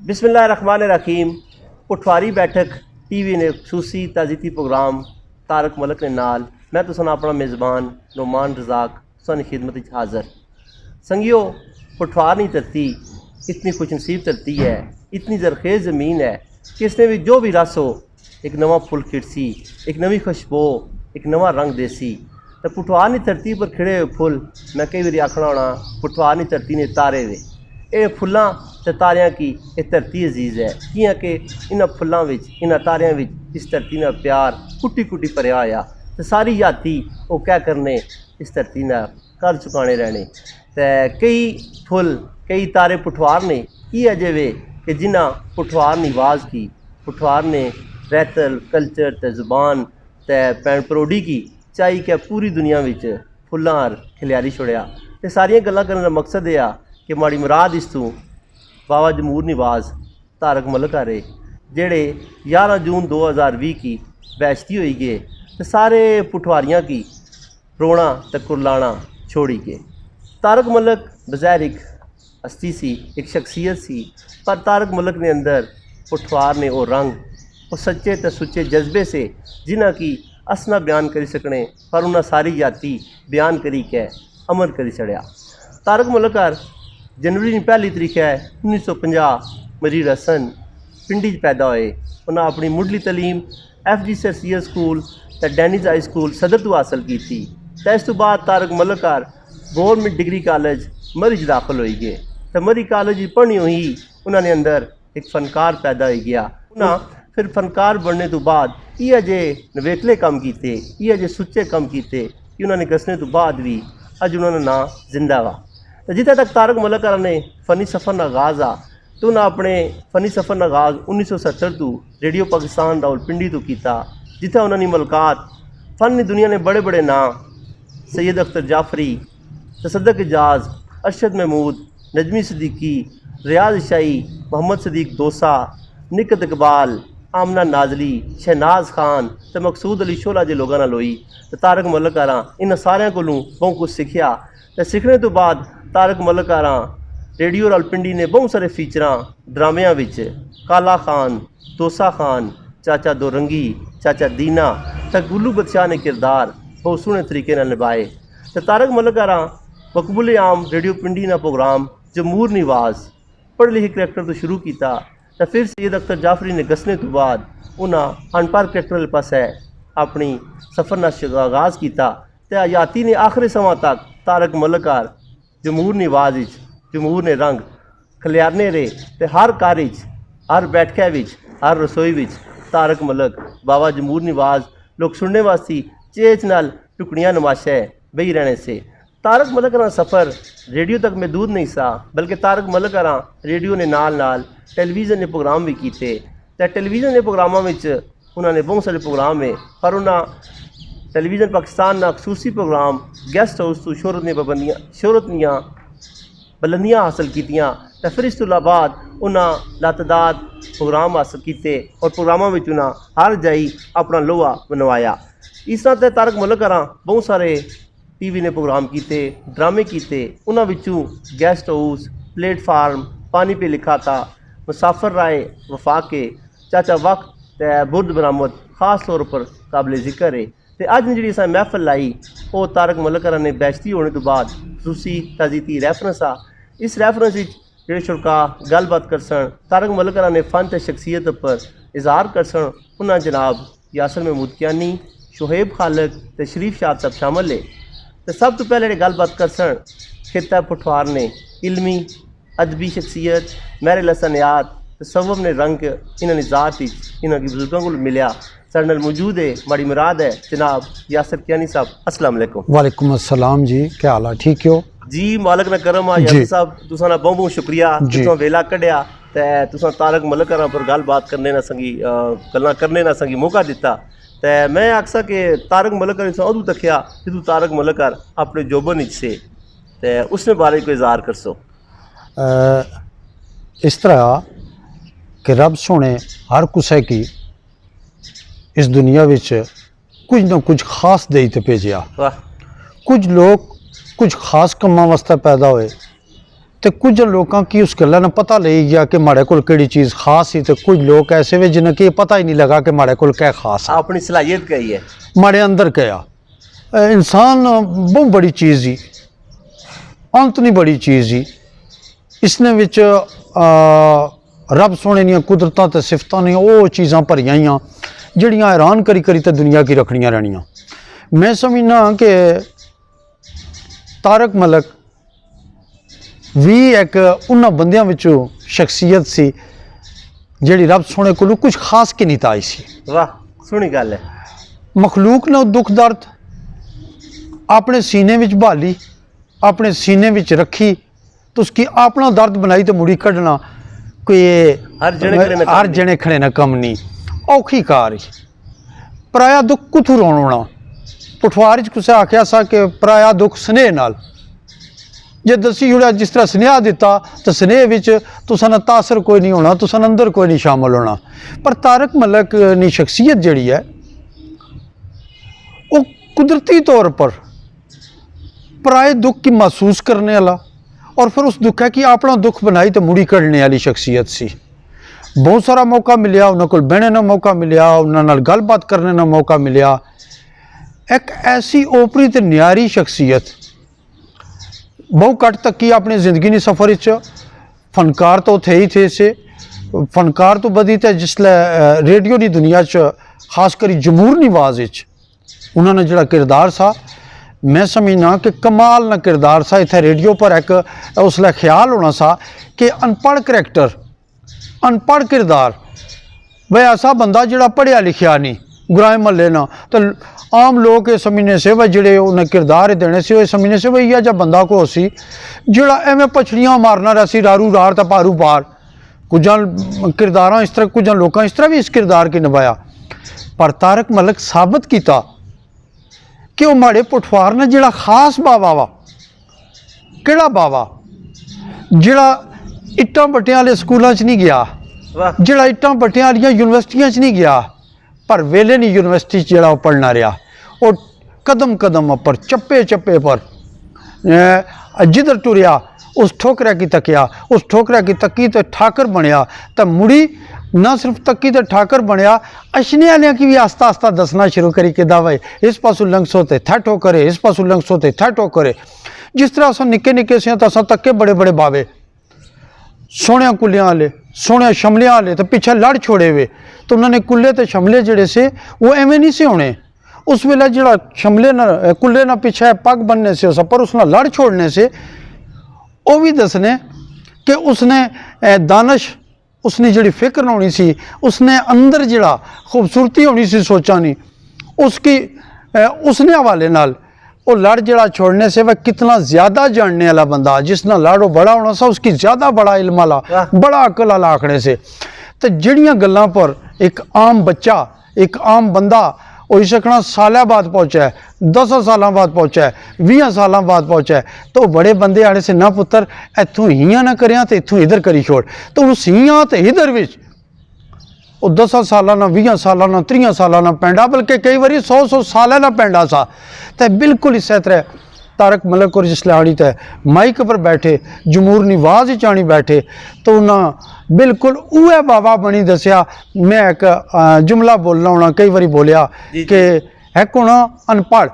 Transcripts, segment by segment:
बिस्मिल्लाहिर्रहमानिर्रहीम। पटवारी बैठक टीवी ने खसूसी ताज़ीती प्रोग्राम तारक मलिक ने नाल मैं तुसां अपना मेज़बान नोमान रज़ाक तुसां खिदमत हाज़र। संगियो, पटवार की धरती इतनी खुशनसीब धरती है, इतनी जरखेज़ ज़मीन है कि इसने भी जो भी रस हो एक नवा फुल खिड़सी, एक नवी खुशबू, एक नवा रंग देसी। तो पटवार की धरती पर खिड़े हुए फुल मैं कई बार आखना होना पटवार की धरती ने तारे वे। ये फुल्लां ते तारियां की ये धरती अजीज़ है, कियां कि इन्हां फुल्लां विच इन्हां तारियां विच इस धरती नाल प्यार कुटी कुटी भरिया होया। ते सारी जाति वो क्या करने इस धरती नाल कर चुकाने रहने। ते कई फुल कई तारे पटवार ने की अजे वे कि जिन्हां पटवार नी आवाज़ की, पटवार ने रैतल कल्चर ते जुबान ते पैण परोडी की चाही कि पूरी दुनिया विच फुल्लां खिलारी छोड़िया। ते सारियां गल्लां करने का मकसद यह कि माड़ी मुराद इस तू बाबा जमूर निवाज़ तारक मलिक आरे जेड़े 11 जून 2020 की बैशती हुई गए तो सारे पटवारियां की रोना ते कुरलाना छोड़ी गए। तारक मलिक बज़ाहिर एक हस्ती सी, एक शख्सियत सी, पर तारक मलिक ने अंदर पटवार ने वो रंग वो सच्चे ते सुच्चे जज्बे से जिन्हां की असना बयान करी सकने पर उन्हें सारी जाति बयान करी के अमर करी छड़िया। तारक मलिक जनवरी की पहली तरीक है 1950 मरीर हसन पिंडी पैदा होए। उन्हें अपनी मुढ़ली तलीम FG सरसिया स्कूल ते डैनिज हाई स्कूल सदर तो हासिल की थी। तो इस तो बाद Tarik Malik government degree college Murree दाखिल हो गए। तो मरी कॉलेज पढ़नी हुई उन्होंने अंदर एक फनकार पैदा हो गया। उन्हें फिर फनकार बनने तो बाद ये जे नवेकले कम किए, ये जे सुच्चे कम किए कि उन्होंने दसने तो बाद भी अज उन्होंने ना जिंदा वा। तो जिथे तक तारक मलिक ने फ़नी सफ़र का आगाज़ आ तो उन्हें अपने फ़नी सफ़र का आगाज़ 1970 तो रेडियो पाकिस्तान रावलपिंडी तो किया, जिथे उन्होंने मुलाकात फ़न की दुनिया ने बड़े बड़े नाम सैयद अख्तर जाफरी, तसद्दुक़ एजाज, अरशद महमूद, नजमी सिद्दीकी, रियाज शाही, मोहम्मद सदीक दोसा, निकत इकबाल, आमना नाजली, शहनाज खान तो मकसूद अली शोला के लोगों नाल होई। तो तारक मलिक इन्होंने सारिਆਂ कोलों बहुत कुछ सीखा। तो सीखने तो बाद तारक मलिक रेडियो रावलपिंडी ने बहुत सारे फीचर ड्रामिया विच काला खान, दोसा खान, चाचा दोरंगी, चाचा दीना तो गुल्लू बदशाह ने किरदार बहुत सोहने तरीके निभाए। तो तारक मलिक मकबूल आम रेडियो पिंडी का प्रोग्राम जमूर निवाज़ पढ़े लिखे करैक्टर तो शुरू किया। तो फिर सैयद अख्तर जाफरी ने गसने तो बाद उन्हें अनपढ़ करैक्टर पास अपनी सफ़र का आगाज़ किया। तो हयाती ने आखिरी समा तक तारक मलिक जमूर निवाज़ जमूर ने रंग खलियारने रहे। तो हर घर हर बैठक हर रसोई तारक मलिक बाबा जमूर निवाज़ लोग सुनने वास्ते चेच नाल टुकड़ियाँ नमाशा बही रहने से। तारक मलिक का सफ़र रेडियो तक महदूद नहीं सा, बल्कि तारक मलिक रेडियो ने नाल टेलीविज़न के प्रोग्राम भी किए। तो टेलीविज़न के प्रोग्रामों में उन्होंने बहुत सारे प्रोग्राम है, पर उन्होंने टेलीविज़न पाकिस्तान का खसूसी प्रोग्राम गेस्ट हाउस तो शोहरत बुलंदियाँ हासिल कीतियाँ। तो फिर इस तो बाद उन्हें लातदाद प्रोग्राम हासिल किए और प्रोग्रामों में उन्हें हर जाई अपना लोहा बनवाया। इस तरह तारक मलिक बहुत सारे TV ने प्रोग्राम किए, ड्रामे किए। उन्होंने गेस्ट हाउस, प्लेटफार्म, पानी पे लिखा था, मुसाफिर राय वफाके, चाचा वक्त बुर्द बरामद खास तौर पर काबिल ज़िक्र है। तो अज जी महफिल लाई वो तारक मलिक ने बैशती होने तो बाद खसूसी ताज़ीती रैफरेंस आ। इस रैफरेंस जो शुरका गलबात कर सन तारक मलिक ने फ़न ते शख्सियत पर इजहार कर सन। उन्हें जनाब यासर महमूद कियानी, शोहेब खालिक ते शरीफ शाद साहब शामिल है। तो सब तो पहले गलबात कर सन खिता पटवार ने इलमी अदबी शख्सियत महर लसनियात तसव्वुफ ने रंग इन्होंने ज़ात इन्होंने बुजुर्गों को मिलया। साढ़े नाल मौजूद है माड़ी मुराद है जनाब यासर कियानी साहब। अस्सलाम वालेकुम। वालेकुम अस्सलाम जी, क्या हाल है? ठीक हो जी, मालिक ना करम आ। यासर साहब तुसा ना बहुत बहुत शुक्रिया तुसा वेला कढ़िया ते तुसा तारक मलिक पर गलबात करने ना संगी गल्लां करने ना संगी मौका दिता। तो मैं आखसा कि तारक मलिक उदू तकिया जो तारक मलिक अपने जोबन से तो उसने बारे कोई इजहार कर सो। इस तरह कि रब सोने हर कुसै की इस दुनिया विच कुछ ना कुछ खास दे ते भेजिया। कुछ लोग कुछ खास कम्मां वास्ते पैदा होए तो कुछ लोगों की उस गल्ला ने पता ले गया कि माड़े कोल केड़ी चीज़ खास ही, तो कुछ लोग ऐसे वे जिन्हें कि पता ही नहीं लगा कि माड़े कोल क्या खास है, अपनी सलाहियत कही है माड़े अंदर क्या। इंसान बहुत बड़ी चीज़ ही, अंत नहीं बड़ी चीज़ ही, इसने विच रब सोने दियां कुदरतां ते सिफतां ने वो चीज़ां भरियां ही जड़ियां हैरान करी करी ते दुनिया की रखनियां रहनियां। मैं समझना कि तारक मलिक भी एक उन्हां बंदियां विचों शख्सियत सी जिहड़ी रब सोने कोलों कुछ खास के नहीं ताई सी। वाह सोहनी गल है। मखलूक ने दुख दर्द अपने सीने विच भाली, अपने सीने विच रखी, तो उसकी अपना दर्द बनाई तो मुड़ी कढ़ना कोई हर जने खड़े ना कम नहीं, औखी कार ही। पराया दुख कुथू रोन होना, पठवार च कुसै आख्या सा कि पराया दुख स्नेह नाल, जे दसी जुड़ा जिस तरह स्नेहा दिता तो स्नेह विच तुसां ना तासर कोई नहीं होना, तुसां अंदर कोई नहीं शामिल होना। पर तारक मलिक नी शख्सियत जिहड़ी है वो कुदरती तौर पर पराए दुख की महसूस करने वाला और फिर उस दुख है कि अपना दुख बनाई तो मुड़ी कढ़ने वाली शख्सियत सी। बहुत सारा मौका मिलया, उन्होंने कोल बहने ना मौका मिलया, उन्होंने नाल गलबात करने ना मौका मिलया। एक ऐसी ओपरी ते न्यारी शख्सियत बहुत घट तकी अपनी जिंदगी ने सफ़र फनकार तो थे ही थे से, फनकार तो बदी तो जिसले रेडियो की दुनिया खास करी जमूर निवाज उन्होंने जड़ा किरदार सा, मैं समझना कि कमाल ना किरदार सा। इत्थे रेडियो पर एक उसले ख्याल होना सा कि अनपढ़ करैक्टर, अनपढ़ किरदार, वह ऐसा बंदा जिहड़ा पढ़िया लिखिया नहीं ग्राए महल्ले ना, तो आम लोग ये समझने से वह जिहड़े उन्हें किरदार देने से वो समझने से वही जा बंदा को सी जिहड़ा एवें पछड़ियां मारना रहा सी, रारू रार तो पारू पार। कुछ किरदार इस तरह, कुछ लोग इस तरह भी इस किरदार की निभाया। पर तारक मलिक साबित किया कि वह माड़े पुठवार ने जिहड़ा खास बावा वा, किहड़ा बावा जिहड़ा इट्टां बट्टियां वाले स्कूलों च नहीं गया, जिहड़ा इट्टां बट्टियां वाली यूनिवर्सिटियां च नहीं गया, पर वेले नहीं यूनिवर्सिटी जिहड़ा वो पढ़ना रहा, और कदम कदम पर चप्पे चप्पे पर जिधर टुरिया उस ठोकरा की तकिया, उस ठोकरा की तकी तो ठाकर बनया, तो मुड़ी ना सिर्फ तकी तो ठाकर बनया, अशने वाले की भी आस्ता आस्ता दसना शुरू करी कि दावे इस पासों लंघ सोते थे ठोकरे, इस पासों लंघ सोते थे ठोकरे। जिस तरह अस निक्के निक्के से तो अस तक्के बड़े बड़े बावे, सोहणिया कुल्लियां वाले, सोहणिया शमलियां वाले, तो पिछे लड़ छोड़े हुए, तो उन्होंने कुल्ले तो शमले जड़े से वो एवं नहीं से होने। उस वेले जड़ा शमले न कुल्ले ना पिछे पग बनने से उस पर उसने लड़ छोड़ने से वो भी दसने कि उसने दानश, उसने जड़ी फिक्र होनी सी, उसने अंदर जड़ा खूबसूरती होनी सी सोचा नहीं, उसकी उसने हवाले नाल वो लड़ जड़ा छोड़ने से वह कितना ज़्यादा जानने वाला बंदा, जिसना लड़ बड़ा होना सा उसकी ज़्यादा बड़ा इल्म वाला, बड़ा अकल वाला आखने से। तो जड़ियाँ गल्लां पर एक आम बच्चा, एक आम बंदा हो सकना साल बाद पहुँचा है, 10 साल बाद पहुँचा है, 20 साल बाद पहुँचा है, तो बड़े बंदे आने से ना पुत्र इतों हियाँ ना करिया तो इतों इधर करी छोड़, तो उस हियाँ तो इधर विच वो 10 साल ना 20 साल ना 30 साल ना पेंडा, बल्कि कई बार 100 साल ना पेंडा सा। तो बिल्कुल इस तरह तारक मलिक और जिसले आनी तो माइक पर बैठे, जमूर निवाज ही आनी बैठे, तो उन्हें बिल्कुल उह बाबा बनी दसिया। मैं एक जुमला बोलना होना कई बार बोलिया कि एक होना अनपढ़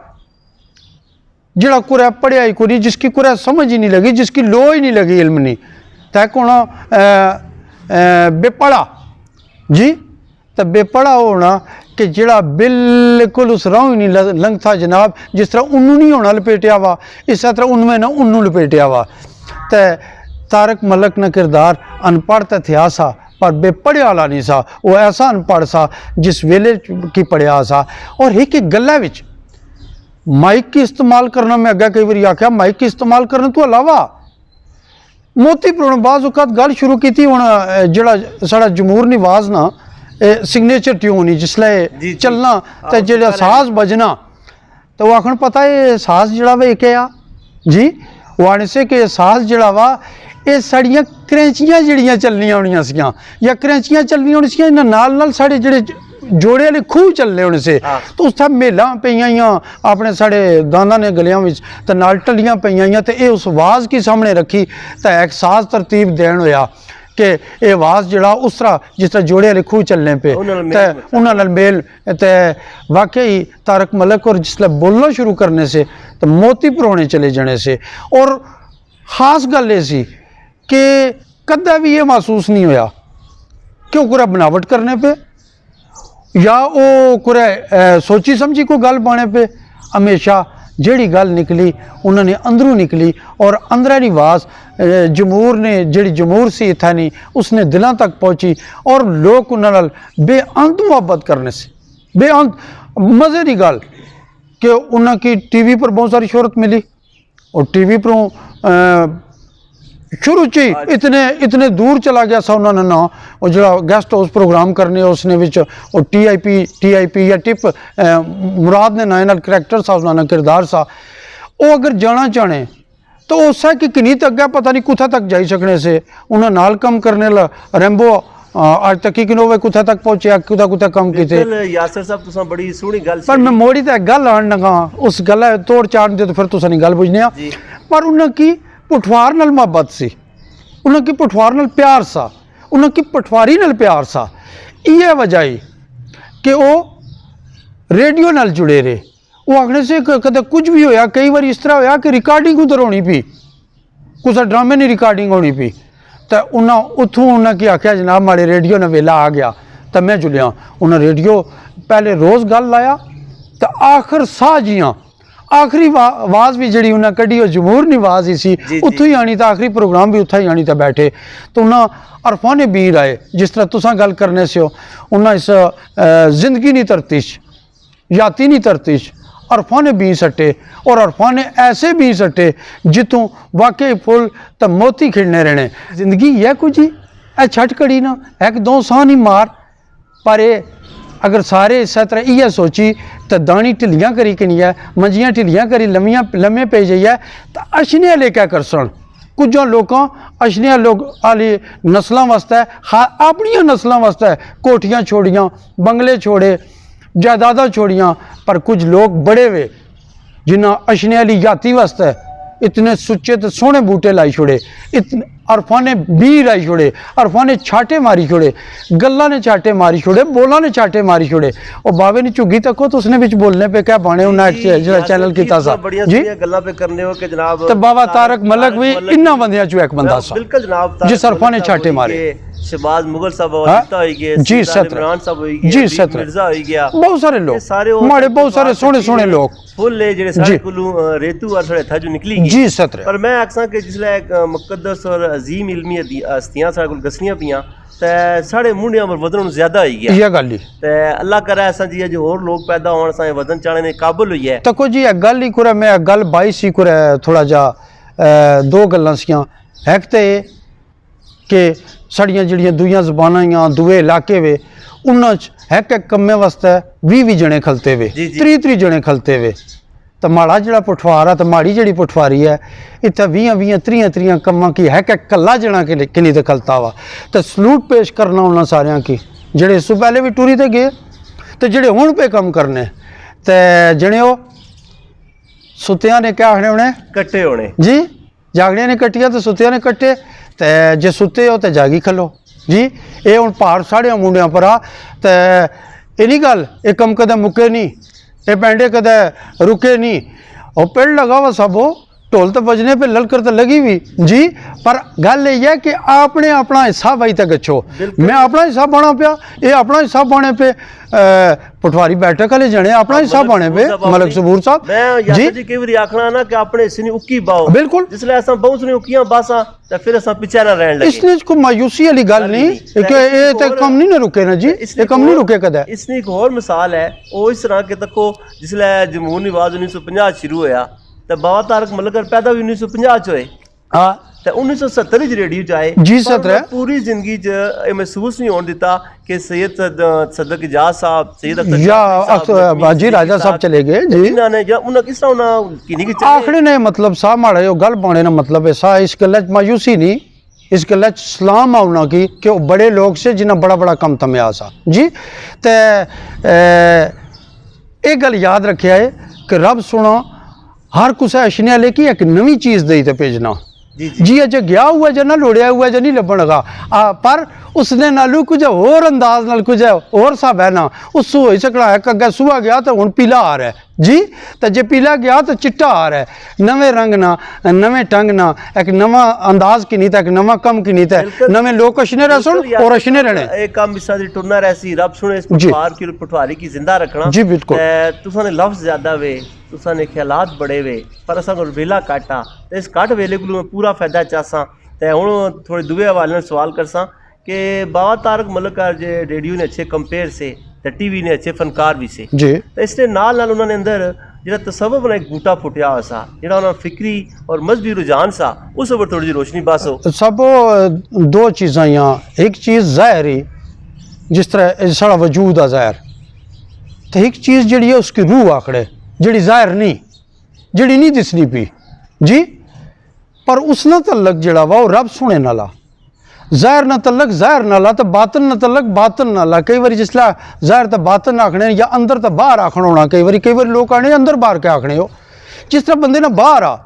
जिहड़ा कुरै पढ़िया ही कोई, जिसकी कुरै समझ ही नहीं लगी, जिसकी लो ही नहीं लगी इल्म नहीं, तो एक होना बेपढ़ा जी। तो बेपढ़ा होना कि जिहड़ा बिल्कुल उस राह ही नहीं लंघता जनाब, जिस तरह उन्नू नहीं होना लपेटिया वा, इस तरह उनमें ना उन्नू लपेटिया वा। तो तारक मलिक ने किरदार अनपढ़ तो थिया सा पर बेपढ़िया वाला नहीं सा, वो ऐसा अनपढ़ सा जिस वेले की पढ़िया सा। और एक एक गल्ला विच माइक की इस्तेमाल करना, मैं अगर कई बार आख्या माइक की इस्तेमाल करने तो अलावा मोतीपुर बाज़ औकात गल शुरू की थी। हुण जिहड़ा साडा जमूर निवाज ना सिग्नेचर ट्यून ही जिसले चलना तो जो साज बजना, तो वो आखन पता है साज जड़ा वा एक आ जी, वो आने से कि साज जड़ा वा ये साड़ियाँ क्रैंचियाँ जड़ियाँ चलनियाँ होनियां सियां, या क्रैंचियाँ चलनियां होनी सियां, इन्हां नाल नाल साढ़े जिहड़े जोड़े वाले खूह चलने होने से हाँ। तो उस मेला पईयां अपने साढ़े दाना ने गलियां विच ते नाल टलियां पईयां ते उस आवाज़ की सामने रखी तो एक साज तरतीब देन होया कि ये आवाज़ जड़ा उस तरह जिस तरह जोड़े वाले खूह चलने पे ते उन्हां नाल मेल ते वाकई तारक मलिक और जिसले बोलना शुरू करने से तो मोती परौने चले जाने से। और खास गल ये सी कि कदा भी ये महसूस नहीं होया क्यों कुरा बनावट करने पे या वो कुरा सोची समझी को गल पाने पे। हमेशा जेड़ी गल निकली उन्होंने अंदरों निकली और अंदर की आवाज़ जमूर ने जेड़ी जमूर सी इत्थै नहीं उसने दिलों तक पहुँची और लोग उन्होंने नाल बेअंत मुहब्बत करने से बेअंत मज़े की गल कि उन्होंने की टीवी पर बहुत सारी शोहरत मिली और टीवी पर शुरू च ही इतने दूर चला गया सा उन्होंने ना वो जो गेस्ट हाउस प्रोग्राम करने उसने विच वो टीआईपी या टिप मुराद ने नाल करैक्टर सा उन्होंने किरदार सा वो अगर जाना चाहे तो उस कि किन्नी तक गया पता नहीं कुत्थे तक जाई सकने से उन्होंने नाल कम करने रैम्बो आज तक ही किनो कुत्थे तक पहुंचे कुत्थे कम किते। यासर साहब तुसा बड़ी सोहनी गल पर मैं मोड़ी तो गल आन लगा उस गल तोड़ चाड़ दे तो फिर तुसा नहीं गल बुझने पर उन्हें की पठवार नाल मुहब्बत सी उन्हें की पठवार नाल प्यार सा उन्हें की पठवारी नाल प्यार सा। ये वजह कि वो रेडियो नाल जुड़े रहे वो आखने से कदे कुछ भी होया कई बार इस तरह होया कि रिकॉर्डिंग उधर होनी पी कुछ ड्रामे की रिकॉर्डिंग होनी पी तो उन्हें उतों उन्हें की आख्या जनाब माड़े रेडियो ने वेला आ गया तो मैं जुलिया उन्हें रेडियो पहले रोज़ गल लाया तो आखिर साह जियां आखिरी आवाज़ भी जी उन्हें कढ़ी वो जमूर की आवाज़ ही सी उत्थों ही आनी तो आखिरी प्रोग्राम भी उत्थे ही आनी तो बैठे तो उन्हें अरफान बीर आए जिस तरह तुसा गल करने से उन्हें इस जिंदगी नहीं धरती याती नहीं धरती अरफान बी सट्टे और अरफान ऐसे बी सट्टे जितों वाकई फुल तो मोती खिड़ने रहने। जिंदगी यह कुछ ही ए छट कड़ी ना एक दो साह नहीं मार पर अगर सारे इस तरह इयै सोची तो दानी ढिलियां करी किनिया मंजियां ढिलियां करी लम्मे पे जाइए तो अशने वाले क्या कर सन कुछ लोगों अशने लोग आली नस्लों वास्ते अपनिया नस्लों वास्ते कोठियां छोड़ियां बंगले छोड़े जायदादा छोड़ियां पर कुछ लोग बड़े वे जिन्हें अशने वाली जाति वास्ते इतने सुच्चे तो सोहने बूटे लाई छोड़े इतने अरफाने बी लाई छोड़े अरफाने छाटे मारी छोड़े गल्ला ने छाटे मारी छोड़े बोला ने छाटे मारी छोड़े और बाबे ने झुग्गी तको तो उसने बिच बोलने पे क्या बाने उन्हें चैनल किया सा जी गल्ला पे करने हो कि जनाब तो बाबा तारक मलिक भी इन्ना बंदियां चो एक बंदा सा बिल्कुल जनाब जिस अरफाने छाटे मारे शहबाज मुगल साहब जी सत्र जी सत्र मिर्जा हो गया बहुत सारे लोग माड़े बहुत सारे सोहने लोग फुल जेड़े सारे कोलू रेतू और साढ़े था जो निकली जी सत्र पर मैं आखसा कि जिसले मुकद्दस और अजीम इल्मी हस्तियां साढ़े कोल दसनियां पियां ते साढ़े मुंडियां पर वजन ज्यादा होई गया ये गल ही ते अल्लाह करे असा जी जो और लोग पैदा होण असा वजन चाणे ने काबिल होई है तको जी एक गल ही कुरे मैं गल बाई सी कुरे थोड़ा जा दो गल्लां सियां एक ते कि साड़ियां जड़ियां दुइयां ज़बानां दुए इलाके वे उन्हां च एक कम्मे वास्ते 20 जने खलते वे 30 जने खलते वे तो माड़ा जड़ा पठवार है तो माड़ी जड़ी पठवारी है इतना 20 कम्मा की है कला जना किन्नी तो खलता वा तो सलूट पेश करना उन्होंने सारिया की जेड़े इस पहले भी टूरी ते गए तो जेड़े हुण पे कम करने तो जने वो सुत्तियां ने क्या आखने उन्हें कट्टे होने जी जागड़िया ने कट्टिया तो सुत्तियां ने कट्टे तो जे सुते हो तो जागी खलो जी ये हूँ भार साढ़े मुंडिया पर आ तो ये नहीं गल ये कम कदे मुके नहीं ये पैंडे कदे रुके नहीं और पेड़ लगा हुआ सब वो ढोल तो बजने पे ललकर तो लगी भी जी पर गल ये है कि आपने अपना हिस्सा बाई तक अच्छो मैं अपना हिस्सा बना पाया ये अपना हिस्सा बने पे पटवारी बैठक वाले जने अपना हिस्सा बने पे मलिक सबूर साहब जी कई बार आखना ना कि अपने हिस्से नहीं उकी बाओ बिल्कुल जिसले असा बहुत ने उकियां बासा तो फिर असा पीछे ना रहन लगे इसने को मायूसी वाली गल नहीं कि ये तो कम नहीं ना रुके ना जी ये कम नहीं रुके कदा इसने एक और मिसाल है वो इस तरह के तको जिसले जमहूरी आवाज 1950 शुरू होया तो बाबा तारक मलिक पैदा भी 1950 होए हाँ तो 1970 च रेडियो च आए जी सत्र पूरी जिंदगी च महसूस नहीं होने दिता कि सैयद सदक इजाज साहब सैयद अख्तर या बाजी राजा साहब चले गए जी इन्होंने या उन्हें किस तरह उन्हें किन्नी की आखिर ने मतलब सा माड़ा जो गल पाने ना मतलब है सा इस गल मायूसी नहीं इस गल्ला च सलाम आना कि वो बड़े लोग से जिन्हें बड़ा बड़ा कम थम्या सा जी। ते एक गल याद रखिया है कि रब सुना हर कुछ अशने वाले की एक नवी चीज़ दई ते भेजना जी अजे गया हुआ जो ना लोड़िया हुआ जो नहीं लभन लगा पर उसने नालू कुछ होर अंदाज नाल कुछ होर सा बहना उस हो सकना है अगे सुबह गया तो हुण पीला आ रहा है जी। तो जे पीला गया तो चिट्टा आ रहा है नवे रंग ना नवे टंग ना एक नवा अंदाज की नीत एक नवा कम की नीत है नवे लोग अशने रह सुन और अशने रहने एक काम इस तरह टुरना रहसी रब सुने इस पटवार की पटवारी की जिंदा रखना जी बिल्कुल तुसां ने लफ्ज ज्यादा वे तुसां ने ख्यालात बड़े वे पर असां को वेला काटा ते इस काट वेले को मैं पूरा फायदा चाहसा ते हुण थोड़े दुए हवाले नाल सवाल करसा कि बाबा तारक मलिक जे रेडियो ने अच्छे कंपेयर से ते टीवी ने अच्छे फनकार भी से जी। तो इसने नाल नाल उन्होंने अंदर जिहड़ा तसव्वुफ ने एक बूटा फुटिया हुआ सा जिहड़ा उन्होंने फिक्री और मजहबी रुझान सा उस पर थोड़ी जी रोशनी बासो। सब दो चीज़ां यहाँ एक चीज़ ज़ाहिर जिस तरह सारा वजूद आ ज़ाहिर तो एक चीज़ जी है उसकी रूह आखड़े जी ज़ाहिर नहीं जी नहीं दिसनी पी जी पर उस ना तलक जड़ा वा रब सुने नाला ज़ाहिर न तलक ज़ाहिर नाला तो बातन न तलक बातन नाला कई बार जिसला ज़ाहिर तो बातन आखने या अंदर तो बाहर आखना होना कई बार लोग आने अंदर बाहर के आखने हो जिस तरह बंदे ना बाहर आ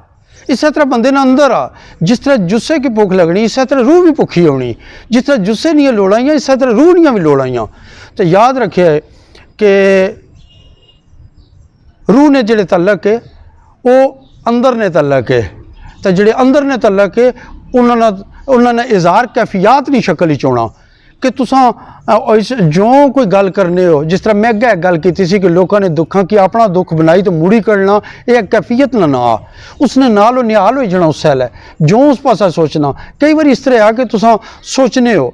इस तरह बंदे ना अंदर आ जिस तरह जुस्से की भुख लगनी इस तरह रूह भी भुखी होनी जिस तरह जुस्से नहीं लोड़ाइयाँ इस तरह रूह नहीं भी लोड़ाइयाँ। तो याद रखे कि रूह ने जेड़े तलक है वो अंदर ने तलक है तो जेड़े अंदर ने तलक है उन्होंने इजहार कैफियत नहीं शक्ल ही चोना कि तुसां जो कोई गल करने हो जिस तरह मैं अगे गल की थी कि लोगों ने दुखा कि अपना दुख बनाई तो मुड़ी करना ये कैफियत ना आ उसने नाल निहाल हो जाना उस सैल है जो उस पासा सोचना कई बार इस तरह आ कि तुसां सोचने हो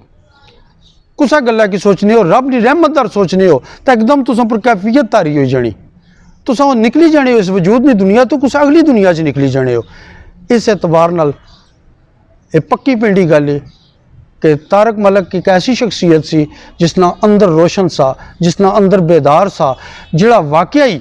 कुछ गल्ला की सोचने हो रब की रहमतदार सोचने हो तो एकदम तुसां पर कैफियत तारी हो जानी तुसां निकली जाने हो इस वजूद की दुनिया तो कुछ अगली दुनिया च निकली जाने हो। इस एतबार नाल ये पक्की पिंडी गल है कि तारक मलिक की एक ऐसी शख्सियत सी जिसना अंदर रोशन सा जिसना अंदर बेदार सा जिहड़ा वाकई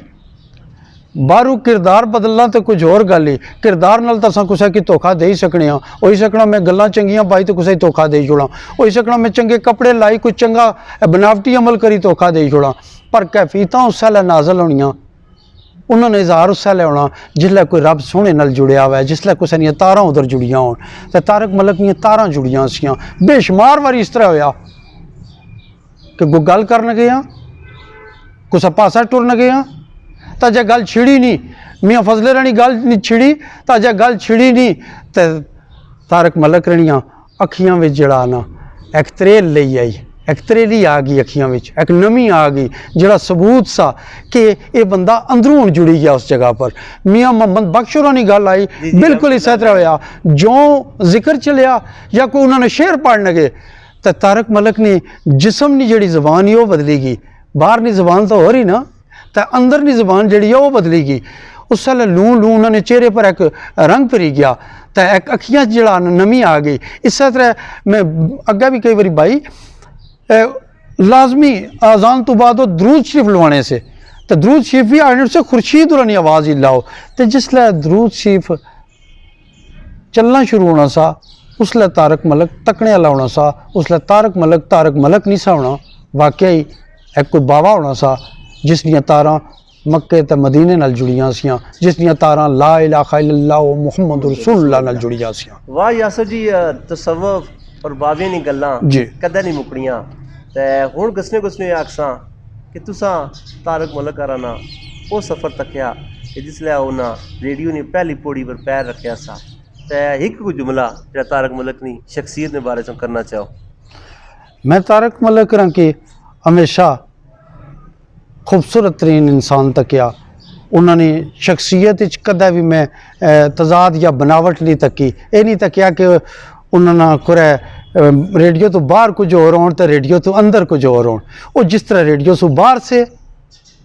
बाहरों किरदार बदलना तो कुछ होर गल ही किरदार नाल तां कुछ की धोखा दे ही सकने हो सकना मैं गल्लां चंगियां पाई तो कुछ धोखा दे छोड़ा हो सकना मैं चंगे कपड़े लाई कुछ चंगा बनावटी अमल करी धोखा दे छोड़ा पर कैफियतां उस सैले नाजल होनियां उन्होंने इजहार उस सैले होना जिसलै कोई रब सोहने नाल जुड़िया हुआ है जिसलै कुछ दियां तारां उधर जुड़ियां होन तो तारक मलिक दियां तारां जुड़ियां सियां बेशुमार वारी इस तरह होया कि कोई गल करन गया कुछ पासा टुरन गया तो जे गल छिड़ी नहीं मियाँ फजले रानी गल नहीं छिड़ी तो जे गल छिड़ी नहीं तो तारक मलिक रानियां अखियां विच जड़ा ना एक त्रेल लई आई एक त्रेली आ गई अखियां विच एक नमी आ गई जड़ा सबूत सा कि ये बंदा अंदरों जुड़ी गया उस जगह पर। मियाँ मोहम्मद बख्श होरां गल आई बिल्कुल इस तरह होया जो जिक्र चलिया या कोई उन्होंने शेर पढ़ लगे तो तारक मलिक ने जिसम की जी जबान ही वो बदली गई बाहर की जबान तो हो रही ना तो अंदर की जबान जी वो बदली गई उस साल लू लू उन्होंने चेहरे पर एक रंग भरी गया तो एक अखियां जड़ा नमी आ गई। इस तरह मैं अगे भी कई बारी भाई लाजमी अजान तो बाद दरूद शरीफ लवाने से तो दरूद शरीफ भी आने से खुर्शीद उरानी आवाज़ ही लाओ तो जिसलै दरूद शरीफ चलना शुरू होना सा उसलै तारक मलिक तकने वाला होना सा उसलै तारक मलिक नहीं सा होना वाकई एक कोई बाबा होना सा जिस दियां तारां मक्के ते मदीने नाल जुड़ियां सियां जिस दियां तारां ला इलाहा इल्लल्लाह मुहम्मद रसूलुल्लाह नाल जुड़ियां सियां। वाह यासर जी तसव्वुफ और बाबियां दी गल्लां कदे नहीं मुकड़ियां ते हुण गसने आखसां कि तुसां तारक मलिक ना वो सफ़र तकिया कि जिसलै उन्हां रेडियो ने पहली पौड़ी पर पैर रखिया सा ते एक कोई जुमला जिहड़ा तारक मलिक दी शख्सियत दे बारे च करना चाहो। मैं तारक मलिक की हमेशा खूबसूरत तरीन इंसान तकिया उन्होंने शख्सियत कदा भी मैं तजाद या बनावट नहीं तकी ये नहीं तकिया कि उन्होंने कुरै रेडियो तो बाहर कुछ और होन तो रेडियो तो अंदर कुछ और होन वो जिस तरह रेडियो से बाहर से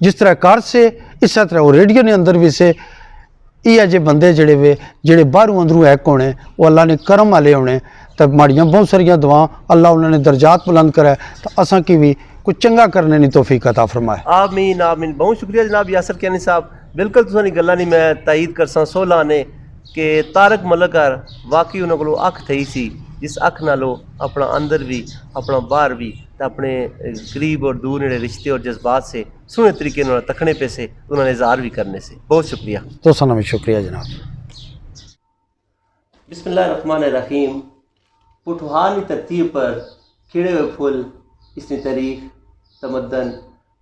जिस तरह घर से इस तरह वो रेडियो ने अंदर भी से ये जे बंदे जड़े वे जेड़े बाहरों अंदरों एक होने वो अल्लाह ने करम वाले होने तो माड़ियाँ बहुत सारिया दुआ अल्लाह उन्होंने दर्जात बुलंद कराए तो असा की भी कुछ चंगा करने नहीं तौफीक अता फरमाए। आमीन आमीन। बहुत शुक्रिया जनाब यासर कियानी साहब बिल्कुल तुसां गल्लां नहीं मैं तायद करसा सोला ने कि तारक मलिक वाकई उन्होंने को अख थी सी जिस अख नालों अपना अंदर भी अपना बाहर भी तो अपने करीब और दूर नेड़े रिश्ते और जज्बात से सोहने तरीके नाल तकने पे से उन्होंने इज़हार भी करने से। बहुत शुक्रिया। तो सनम शुक्रिया जनाब। बिस्मिल्लाहिर्रहमानिर्रहीम। पुठहार की तरतीब पर खिड़े हुए फुल इसने तारीख तमद्दन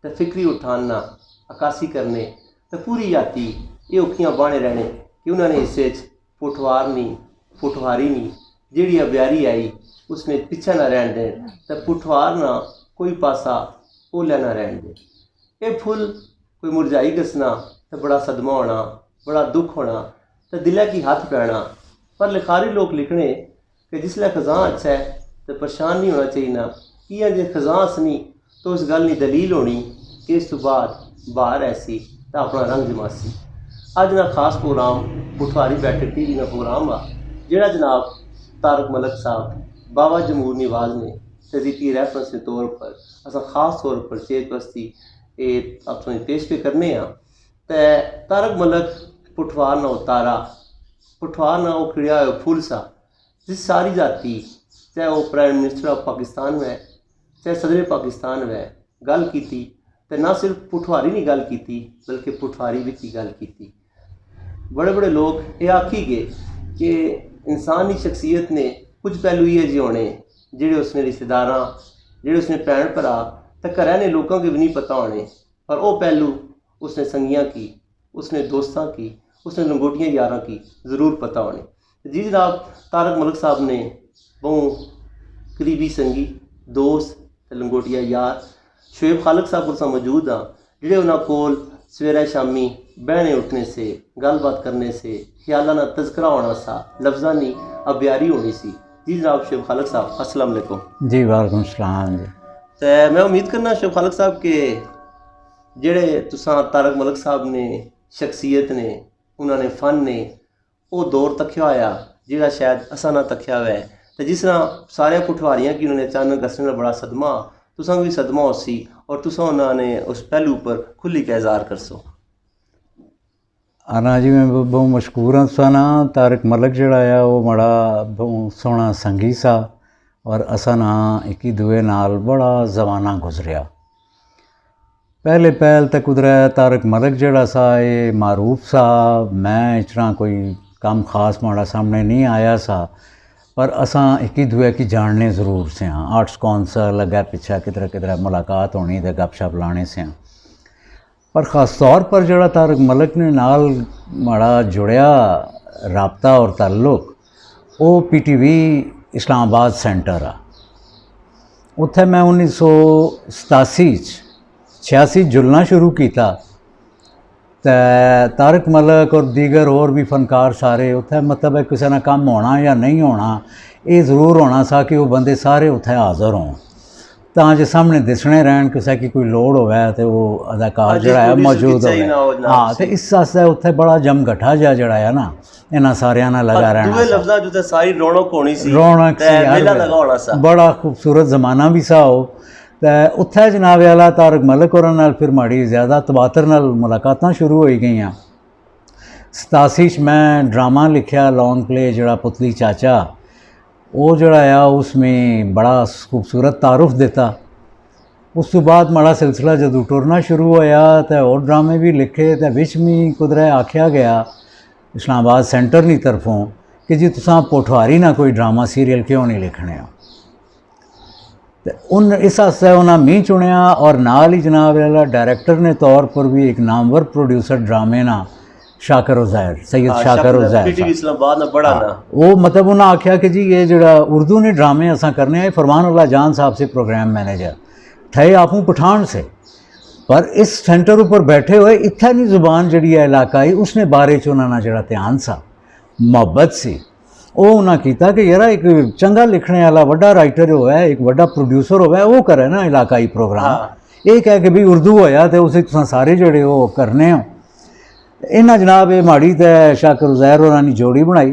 तो फिक्री उठाना अक्सी करने तो पूरी जाति ये औखियां बाने रहने कि उन्होंने इस पुठवार नहीं पुठवारी नहीं जिहड़ी अब्यारी आई उसमें पिछा ना रहन दें तो पुठवार ना कोई पासा ओला ना रहन दें। ये फुल कोई मुरझाई गसना तो बड़ा सदमा होना, बड़ा दुख होना तो दिला की हाथ पैना। पर लिखारी लोग लिखने कि जिसले खजां अच्छा है तो परेशान नहीं होना चाहिए ना कि जे खजां असनी तो उस गल की दलील होनी कि इस तो बाद बाहर ऐसी तो अपना रंग जमासी। अज ना खास प्रोग्राम पुठवारी बैठक टीवी का प्रोग्राम आ जिहड़ा जनाब तारक मलिक साहब बाबा जमूर निवाज ने तजीकी रेफरेंस के तौर पर असा खास तौर पर चेतवस्ती ये आप पेश पे करने तो तारक मलिक पुठवार ना उतारा पुठवार ना वो खिड़िया हुआ फूल सा जिस सारी जाति चाहे वो प्राइम मिनिस्टर ऑफ पाकिस्तान में चाहे सदर पाकिस्तान में गल की तो ना सिर्फ पुठवारी नहीं गल की बल्कि पुठवारी भी गल की। बड़े बड़े लोग ये आखी गए कि इंसान की शख्सियत ने कुछ पहलू ये जे होने जेड़े उसने रिश्तेदार जेड़े उसने भैन भरा तो घर ने लोगों के भी नहीं पता होने पर वो पहलू उसने संगियां की उसने दोस्तां की उसने लंगोटियां यारां की ज़रूर पता होने। जी जनाब तारक मलिक साहब ने बहुत करीबी संगी दोस्त लंगोटिया यार शोएब खालिक साहब को मौजूद हाँ जिहड़े उन्होंने कोल सवेरे शामी बहने उठने से गलबात करने से ख्यालां ना तज़करा होना सा लफ्ज़ां नी अब्यारी होनी सी। जी जनाब शोएब खालिक साहब अस्सलाम वालेकुम। जी वालेकुम सलाम जी। तो मैं उम्मीद करना शोएब खालिक साहब के जेड़े तुसां तारक मलिक साहब ने शख्सियत ने उन्होंने फ़न ने वो दौर तक्या होया जिहड़ा शायद असा ना तक्या हुआ है तो जिस तरह सारे पुठवारियां की उन्होंने अचानक असने बड़ा सदमा तुसां भी सदमा हो सी और तुसां उन्होंने उस पहलू पर खुली का इज़हार कर सो। आना जी मैं बहुत मशहूर हाँ तुसा ना तारक मलिक जड़ा है वो बड़ा बहुत सोहना संगी सा और असा ना एक दूए नाल बड़ा जमाना गुजरिया। पहले पहल तक उधर तारक मलिक जड़ा सा ये मारूफ सा मैं इतना कोई काम खास माड़ा सामने नहीं आया सा पर असा एक ही दूए की जानने ज़रूर से हाँ। आर्ट्स कौंसल लगा पिछा किधर किधर मुलाकात होनी तो गपशप लाने से हाँ। पर ख़ास तौर पर जड़ा तारक मलिक ने नाल माड़ा जुड़िया राबता और ताल्लुक वो PTV इस्लामाबाद सेंटर आ। उत्थे मैं 1987 जुलना शुरू किया तो तारक मलिक और दीगर और भी फनकार सारे उत्थे मतलब है किसी ना काम होना या नहीं होना ये ज़रूर होना सा कि वो बंदे सारे उत्थे हाज़र हों तां जे सामने दिसने रहन किसी की कोई लोड़ होवे तो वो अदाकार जड़ा है मौजूद हो। हाँ तो इस वास्ते उत्थे बड़ा जमघटा जड़ा है ना इन्हां सारियां नाल लगा रहना दूए लफ्ज़ां जो सारी रौनक होनी सी रौनक सी मेला लगा होना सा बड़ा खूबसूरत ज़माना भी सा हो। तो उत्थे जनाब आला तारक मलिक होरां नाल फिर माड़ी ज़्यादा तबातर नाल मुलाकातां शुरू हो गई। 87 मैं ड्रामा लिखा लॉन्ग प्ले जड़ा पुतली चाचा वो जड़ा आ उसमें बड़ा खूबसूरत तारुफ देता। उस तो बाद माड़ा सिलसिला जदों टुरना शुरू होया तो और ड्रामे भी लिखे तो विच में कुदरे आख्या गया इस्लामाबाद सेंटर की तरफों कि जी तुसां पुठवारी ना कोई ड्रामा सीरियल क्यों नहीं लिखने हो। तो उन इस आस्ते उन्हें मी चुनिया और नाल ही जनाब वाला डायरेक्टर ने तौर पर भी एक नामवर प्रोड्यूसर ड्रामे ना शाकर उज़ैर सैयद शाकर उज़ैर PTV इस्लामाबाद में बड़ा ना वो मतलब उन्हें आख्या कि जी ये जड़ा उर्दू ने ड्रामे असा करने हैं फरमानुल्लाह जान साहब से प्रोग्राम मैनेजर थे आपू पठान से पर इस सेंटर ऊपर बैठे हुए इत्थै जुबान जी है इलाकाई उसने बारे च उन्होंने जड़ा ध्यान सा मुहब्बत सी वो उन्हें किया कि यार एक चंगा लिखने वाला वड्डा राइटर होया एक वड्डा प्रोड्यूसर होया वो करे ना इलाकाई प्रोग्राम ये कह के भी उर्दू होया तो उसे तुसां सारे जड़े वो करने हो। इन्हां जनाब ये माड़ी तो शाकर उज़ैर होरां जोड़ी बनाई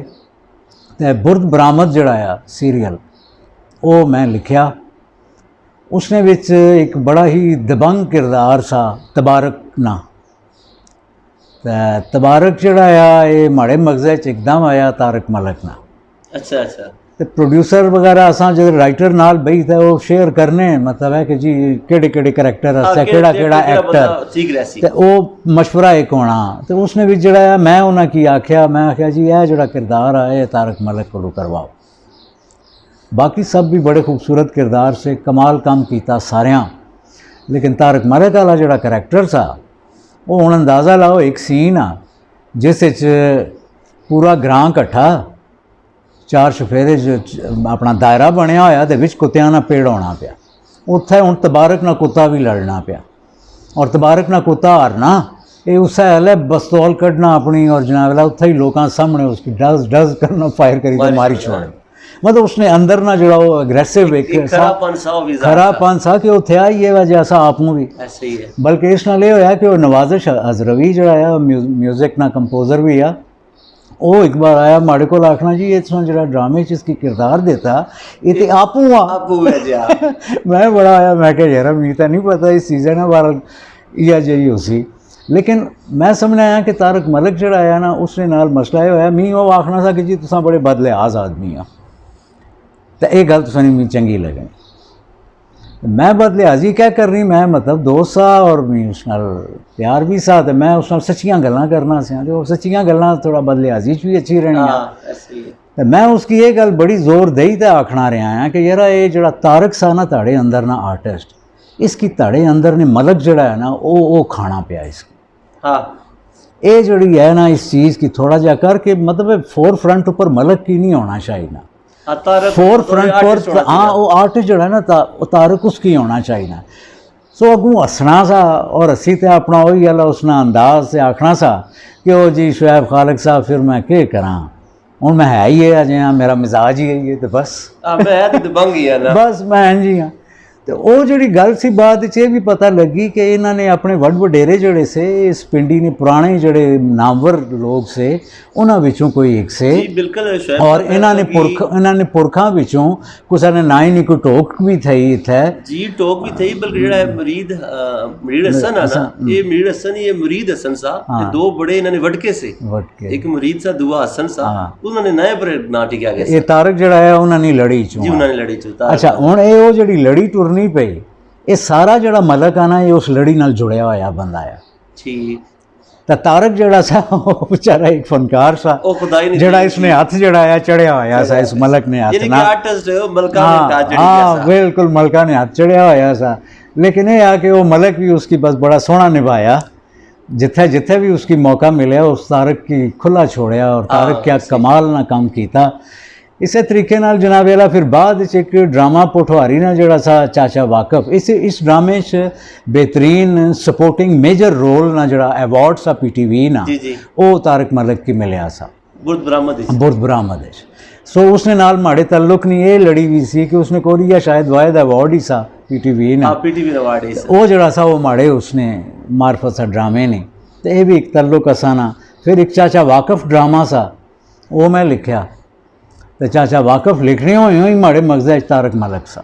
तो बुर्द बरामद जड़ा आ सीरियल वो मैं लिखा। उसने विच एक बड़ा ही दबंग किरदार सा तबारक ना तबारक जड़ा आ ये माड़े मगज़े च एकदम आया तारक मलिक ना। अच्छा अच्छा ਤੇ ਪ੍ਰੋਡਿਊਸਰ ਵਗੈਰਾ ਅਸਾਂ ਜਿਹੜੇ ਰਾਈਟਰ ਨਾਲ ਬਈ ਤਾਂ ਉਹ ਸ਼ੇਅਰ ਕਰਨੇ ਮਤਲਬ ਹੈ ਕਿ ਜੀ ਕਿਹੜੇ ਕਿਹੜੇ ਕਰੈਕਟਰ ਹਸਤਾ ਕਿਹੜਾ ਕਿਹੜਾ ਐਕਟਰ ਠੀਕ ਰਹਿ ਸੀ ਤੇ ਉਹ ਮਸ਼ਵਰਾ ਇੱਕ ਹੋਣਾ ਤੇ ਉਸਨੇ ਵੀ ਜਿਹੜਾ ਮੈਂ ਉਹਨਾਂ ਕੀ ਆਖਿਆ ਮੈਂ ਆਖਿਆ ਜੀ ਇਹ ਜਿਹੜਾ ਕਿਰਦਾਰ ਆ ਇਹ ਤਾਰਕ ਮਲਿਕ ਕੋਲੋਂ ਕਰਵਾਓ बाकी सब भी बड़े खूबसूरत किरदार से कमाल काम किया सारियां लेकिन तारक मलिक वाला जोड़ा करैक्टर सा वो हुण अंदाज़ा लाओ एक सीन आ जिस पूरा ग्रां कट्ठा चार चफेरे अपना दायरा बनया होया ते विच कुत्तियां नाल पेड़ होना पिया उत्थे हुण तबारक नाल कुत्ता भी लड़ना पिया और तबारक नाल कुत्ता हारना ये उस है बस्तौल कढ़ना अपनी और जनाब उत्थे ही लोगों सामने उसकी डज डज करना फायर करी तो मारी छोड़नी मतलब उसने अंदर ना जो अग्रेसिव एक खरापन सा कि वो थे ये वजह सा आप भी ऐसे ही है बल्कि इस नाल ये होया कि वो नवाजिश अजरवी जो है म्यूजिक ना कंपोजर भी आ वो एक बार आया माड़े को आखना जी ये जो ड्रामे च इसकी किरदार देता ये तो आपू आ मैं बड़ा आया मैं क्या यार मी तो नहीं पता इस सीजन है बार इया जी हो सी लेकिन मैं समझने आया कि तारक मलिक जो आया ना उसने नाल मसला ये होया मी वो आखना सा कि जी तुसा बड़े बदलिहाज आदमी आ तो ये गल तुसां नहीं चंगी लगनी मैं बदलिहाजी क्या कर रही मैं मतलब दोस्त सा और मैं उस नाल प्यार भी सा तो मैं उस नाल सच्चियां गल्लां करना सा तो सच्चियां गल्लां थोड़ा बदलिहाजी च भी अच्छी रहनी तो मैं उसकी ये गल बड़ी जोर देई ते आखना रहा है कि यार ये जो तारक सा ना ताड़े अंदर ना आर्टिस्ट इसकी ताड़े अंदर ने मलक जड़ा है ना वो खाना पिया इसको हाँ ये जड़ी है ना इस चीज़ की थोड़ा जा करके मतलब फोर फ्रंट ऊपर मलक की नहीं होना चाहिए ना फोर फ्रंट पर हाँ वो आर्टिस्ट जो है ना तारक उसकी होना चाहिए सो अगू हसना सा और हसी तो अपना वही गल उसना अंदाज से आखना सा कि वो जी शुएब खालिक साहब फिर मैं क्या करा हूँ मैं है ही है अजे मेरा मिजाज ही है ये तो बस बस मैं इंज ही हाँ तो वो जी गल सी बाद ये भी पता लगी कि इन्होंने अपने वड वडेरे जोड़े से इस पिंडी ने पुराने जोड़े नामवर लोग से उन्होंने विचों कोई एक से बिल्कुल और इन्होंने पुरखा विचों कुछ ने ना ही नहीं कोई टोक भी थी इत्थे जी टोक भी थी बल्कि जेड़ा मुरीद हसन है ना ये मुरीद हसन ये मुरीद हसन सा दो बड़े इन्होंने वटके से एक मुरीद सा दुआ हसन सा उन्होंने नए पर ना टिका गया ये तारक जड़ा है उन्होंने लड़ी चो जी उन्होंने लड़ी चो अच्छा हुण ये वो जड़ी लड़ी टुरनी पई ये सारा जड़ा मलक आना ये उस लड़ी नाल जुड़िया होया बंदा है ठीक तो तारक जड़ा सा बेचारा एक फनकार सा जड़ा इसने हाथ जड़ा है चढ़िया होया सा इस मलक ने हाथ ना हाँ बिल्कुल मलका ने हाथ चढ़िया होया सा लेकिन ये आ कि वो मलक भी उसकी बस बड़ा सोहना निभाया जिथे जिथे भी उसकी मौका मिले उस तारक की खुला छोड़िया और तारक क्या कमाल ना काम किया इसे तरीके नाल जनाब वाला फिर बाद एक ड्रामा पोठवारी ना जड़ा सा चाचा वाकफ इस ड्रामे च बेहतरीन सपोर्टिंग मेजर रोल ना जड़ा अवार्ड सा PTV ना वो तारक मलिक की मिलया सा बुर्द बरामद सो उसने नाल माड़े तल्लुक नहीं ये लड़ी हुई सी कि उसने को लिया शायद वायद अवार्ड ही सा PTV ना वो जड़ा सा वो माड़े उसने मार्फत सा ड्रामे ने तो ये भी एक तल्लुक असाना फिर एक चाचा वाकफ ड्रामा सा वो मैं लिखा तो चाचा वाकफ लिखने ही माड़े मगज़े तारक मलिक सा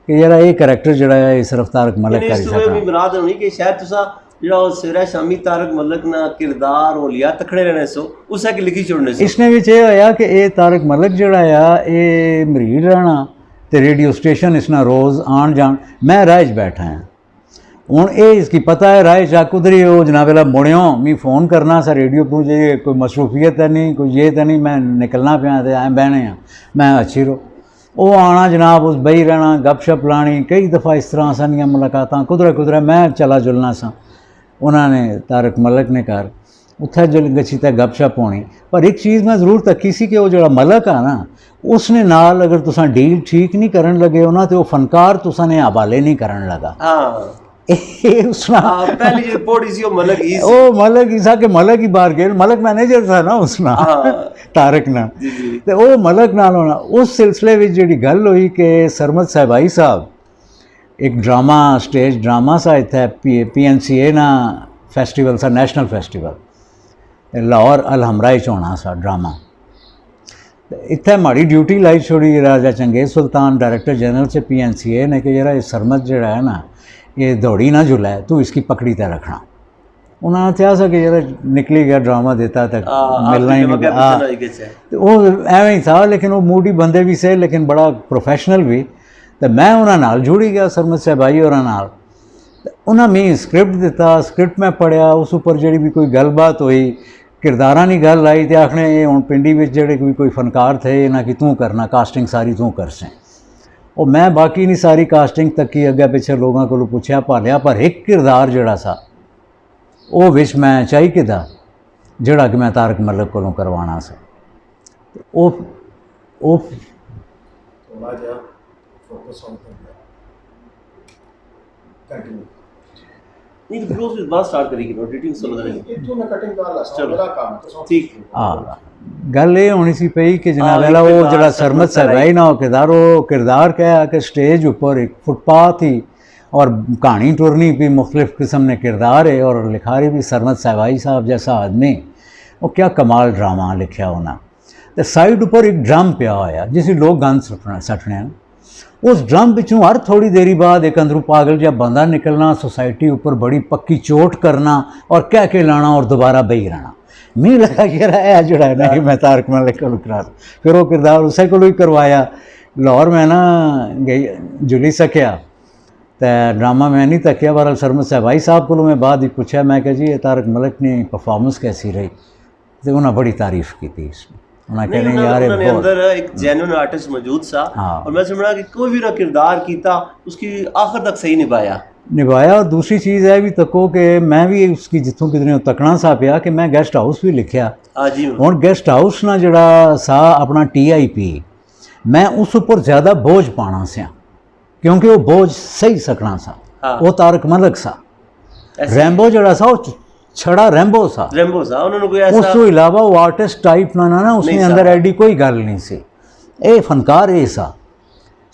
कि यार ये करैक्टर जड़ा है ये सिर्फ तारक मलिक कर सकता है मुराद होनी कि शायद तुसा जो सवेरे शामी तारक मलिक ना किरदार हो लिया तखड़े रहने सो उसे की लिखी छोड़ने सो इसने भी ये होया कि ये तारक मलिक जड़ा है ये मरीज रहना तो रेडियो स्टेशन इसना रोज़ आन जान मैं राज बैठा हैं हूँ ये इसकी पता है राय जा कुदरी वो जनाब वाला मुड़ियों मी फ़ोन करना सा रेडियो पर जे कोई मसरूफियत है नहीं कोई ये तो नहीं मैं निकलना पाया तो ऐ बहने मैं अच्छी रो वो आना जनाब उस बही रहना गपशप लानी कई दफ़ा इस तरह सानिया मुलाकात कुदरा मैं चला जुलना सा उन्होंने तारक मलिक ने कर उत्थे जुल गच्छी तक गपशप होनी पर एक चीज़ मैं जरूर तकी सी कि वो जो मलिक आ ना उसने नाल अगर तुसा डील ठीक नहीं करन लगे हो ना तो वो फनकार तुसा ने हवाले नहीं करन लगा पहली जो रिपोर्ट इसी मलक ही ओ मलक ईसा के मलक ही बाहर गए मलक मैनेजर था ना उसना तारक ना तो वो मलक नाल होना उस सिलसिले में जी गल हुई कि सरमद साहबाई साहब एक ड्रामा स्टेज ड्रामा सा इत्थे PNCA ना फेस्टिवल सा नेशनल फेस्टिवल लाहौर अलहमरा होना सा ड्रामा इत्थे माड़ी ड्यूटी लाई छोड़ी राजा चंगेज सुल्तान डायरेक्टर जनरल से PNCA ने कि जरा ये सरमद जड़ा है ना ये दौड़ी ना जुला है तू इसकी पकड़ी तय रखना ਉਹਨਾਂ ਨੇ ਕਿਹਾ ਸੀ ਕਿ ਯਾਰ ਨਿਕਲੀ ਗਿਆ ਡਰਾਮਾ ਦਿੱਤਾ ਤੱਕ ਮਿਲਣਾ ਹੀ ਨਹੀਂ ਤੇ ਉਹ ਐਵੇਂ ਹੀ ਥਾ ਲੇਕਿਨ ਉਹ ਮੂਡੀ ਬੰਦੇ ਵੀ ਸੇ ਲੇਕਿਨ ਬੜਾ ਪ੍ਰੋਫੈਸ਼ਨਲ ਵੀ ਤੇ ਮੈਂ ਉਹਨਾਂ ਨਾਲ ਜੁੜੀ ਗਿਆ ਸਰਮਦ ਸਾਹਿਬਾਈ ਹੋਰਾਂ ਨਾਲ ਉਹਨਾਂ ਮੈਨੂੰ ਸਕ੍ਰਿਪਟ ਦਿੱਤਾ ਸਕ੍ਰਿਪਟ ਮੈਂ ਪੜ੍ਹਿਆ ਉਸ ਉੱਪਰ ਜਿਹੜੀ ਵੀ ਕੋਈ ਗੱਲਬਾਤ ਹੋਈ किरदारां की गल आई तो आखने ये हुण पिंडी विच जेहड़े कोई फनकार थे इन्हां की तू करना कास्टिंग सारी तू कर सें और मैं बाकी नहीं सारी कास्टिंग तक की अगे पिछे लोगों को पुछया भालिया पर एक किरदार जिहड़ा सा वो विच मैं चाही किदा जिहड़ा कि मैं तारक मलिक कोलों करवाना सा वो थोड़ा जिहा फोकस ऑन कंटिन्यू नहीं तो फिर उस बात स्टार्ट करेगी नो एडिटिंग सुन रहे इत्थों मैं कटिंग कर ला मेरा काम है ठीक हाँ गल ये होनी सी पई कि जनाब वाला वो जरा सरमद साहब है ना वो किरदार क्या है कि स्टेज ऊपर एक फुटपाथ ही और कहानी टुरनी भी मुख्तलिफ किस्म ने किरदार है और लिखारी भी सरमद साहबाई साहब जैसा आदमी वो क्या कमाल ड्रामा लिखा उन्हें तो साइड ऊपर एक ड्रम पिया होया जिसे लोग गंद सटने हैं उस ड्रम पिछों हर थोड़ी देरी बाद एक अंदरों पागल जहा बंदा निकलना सोसाइटी ऊपर बड़ी पक्की चोट करना और कह के लाना और दोबारा बही रहना मैं लगा कि यार जड़ा है ना मैं तारक मलिक को करा फिर वो किरदार उसे को ही करवाया लाहौर में ना गई जुली सकिया तो ड्रामा मैं नहीं तकिया बहरहाल सरमद साहबाई साहब को मैं बाद ही पूछा मैं कहा जी ये तारक मलिक ने परफॉर्मेंस कैसी रही तो उन्हें बड़ी तारीफ़ की थी इसमें उन्होंने यार अंदर एक जेन्युइन आर्टिस्ट मौजूद सा और मैं समझा कि कोई भी ना किरदार कीता उसकी आखिर तक सही निभाया और दूसरी चीज़ है भी तको कि मैं भी उसकी जितों कितने तकना सा पिया कि मैं गेस्ट हाउस भी लिखिया हूँ गेस्ट हाउस ना जड़ा सा अपना TIP मैं उस उपर ज़्यादा बोझ पाना सा क्योंकि वो बोझ सही सकना सा वो तारक मलिक सा रैम्बो जड़ा सा छड़ा रैम्बो सा उन्होंने कोई ऐसा उस तो इलावा वो आर्टिस्ट टाइप ना उसने अंदर एडी कोई गल नहीं सी ये फनकार ये सा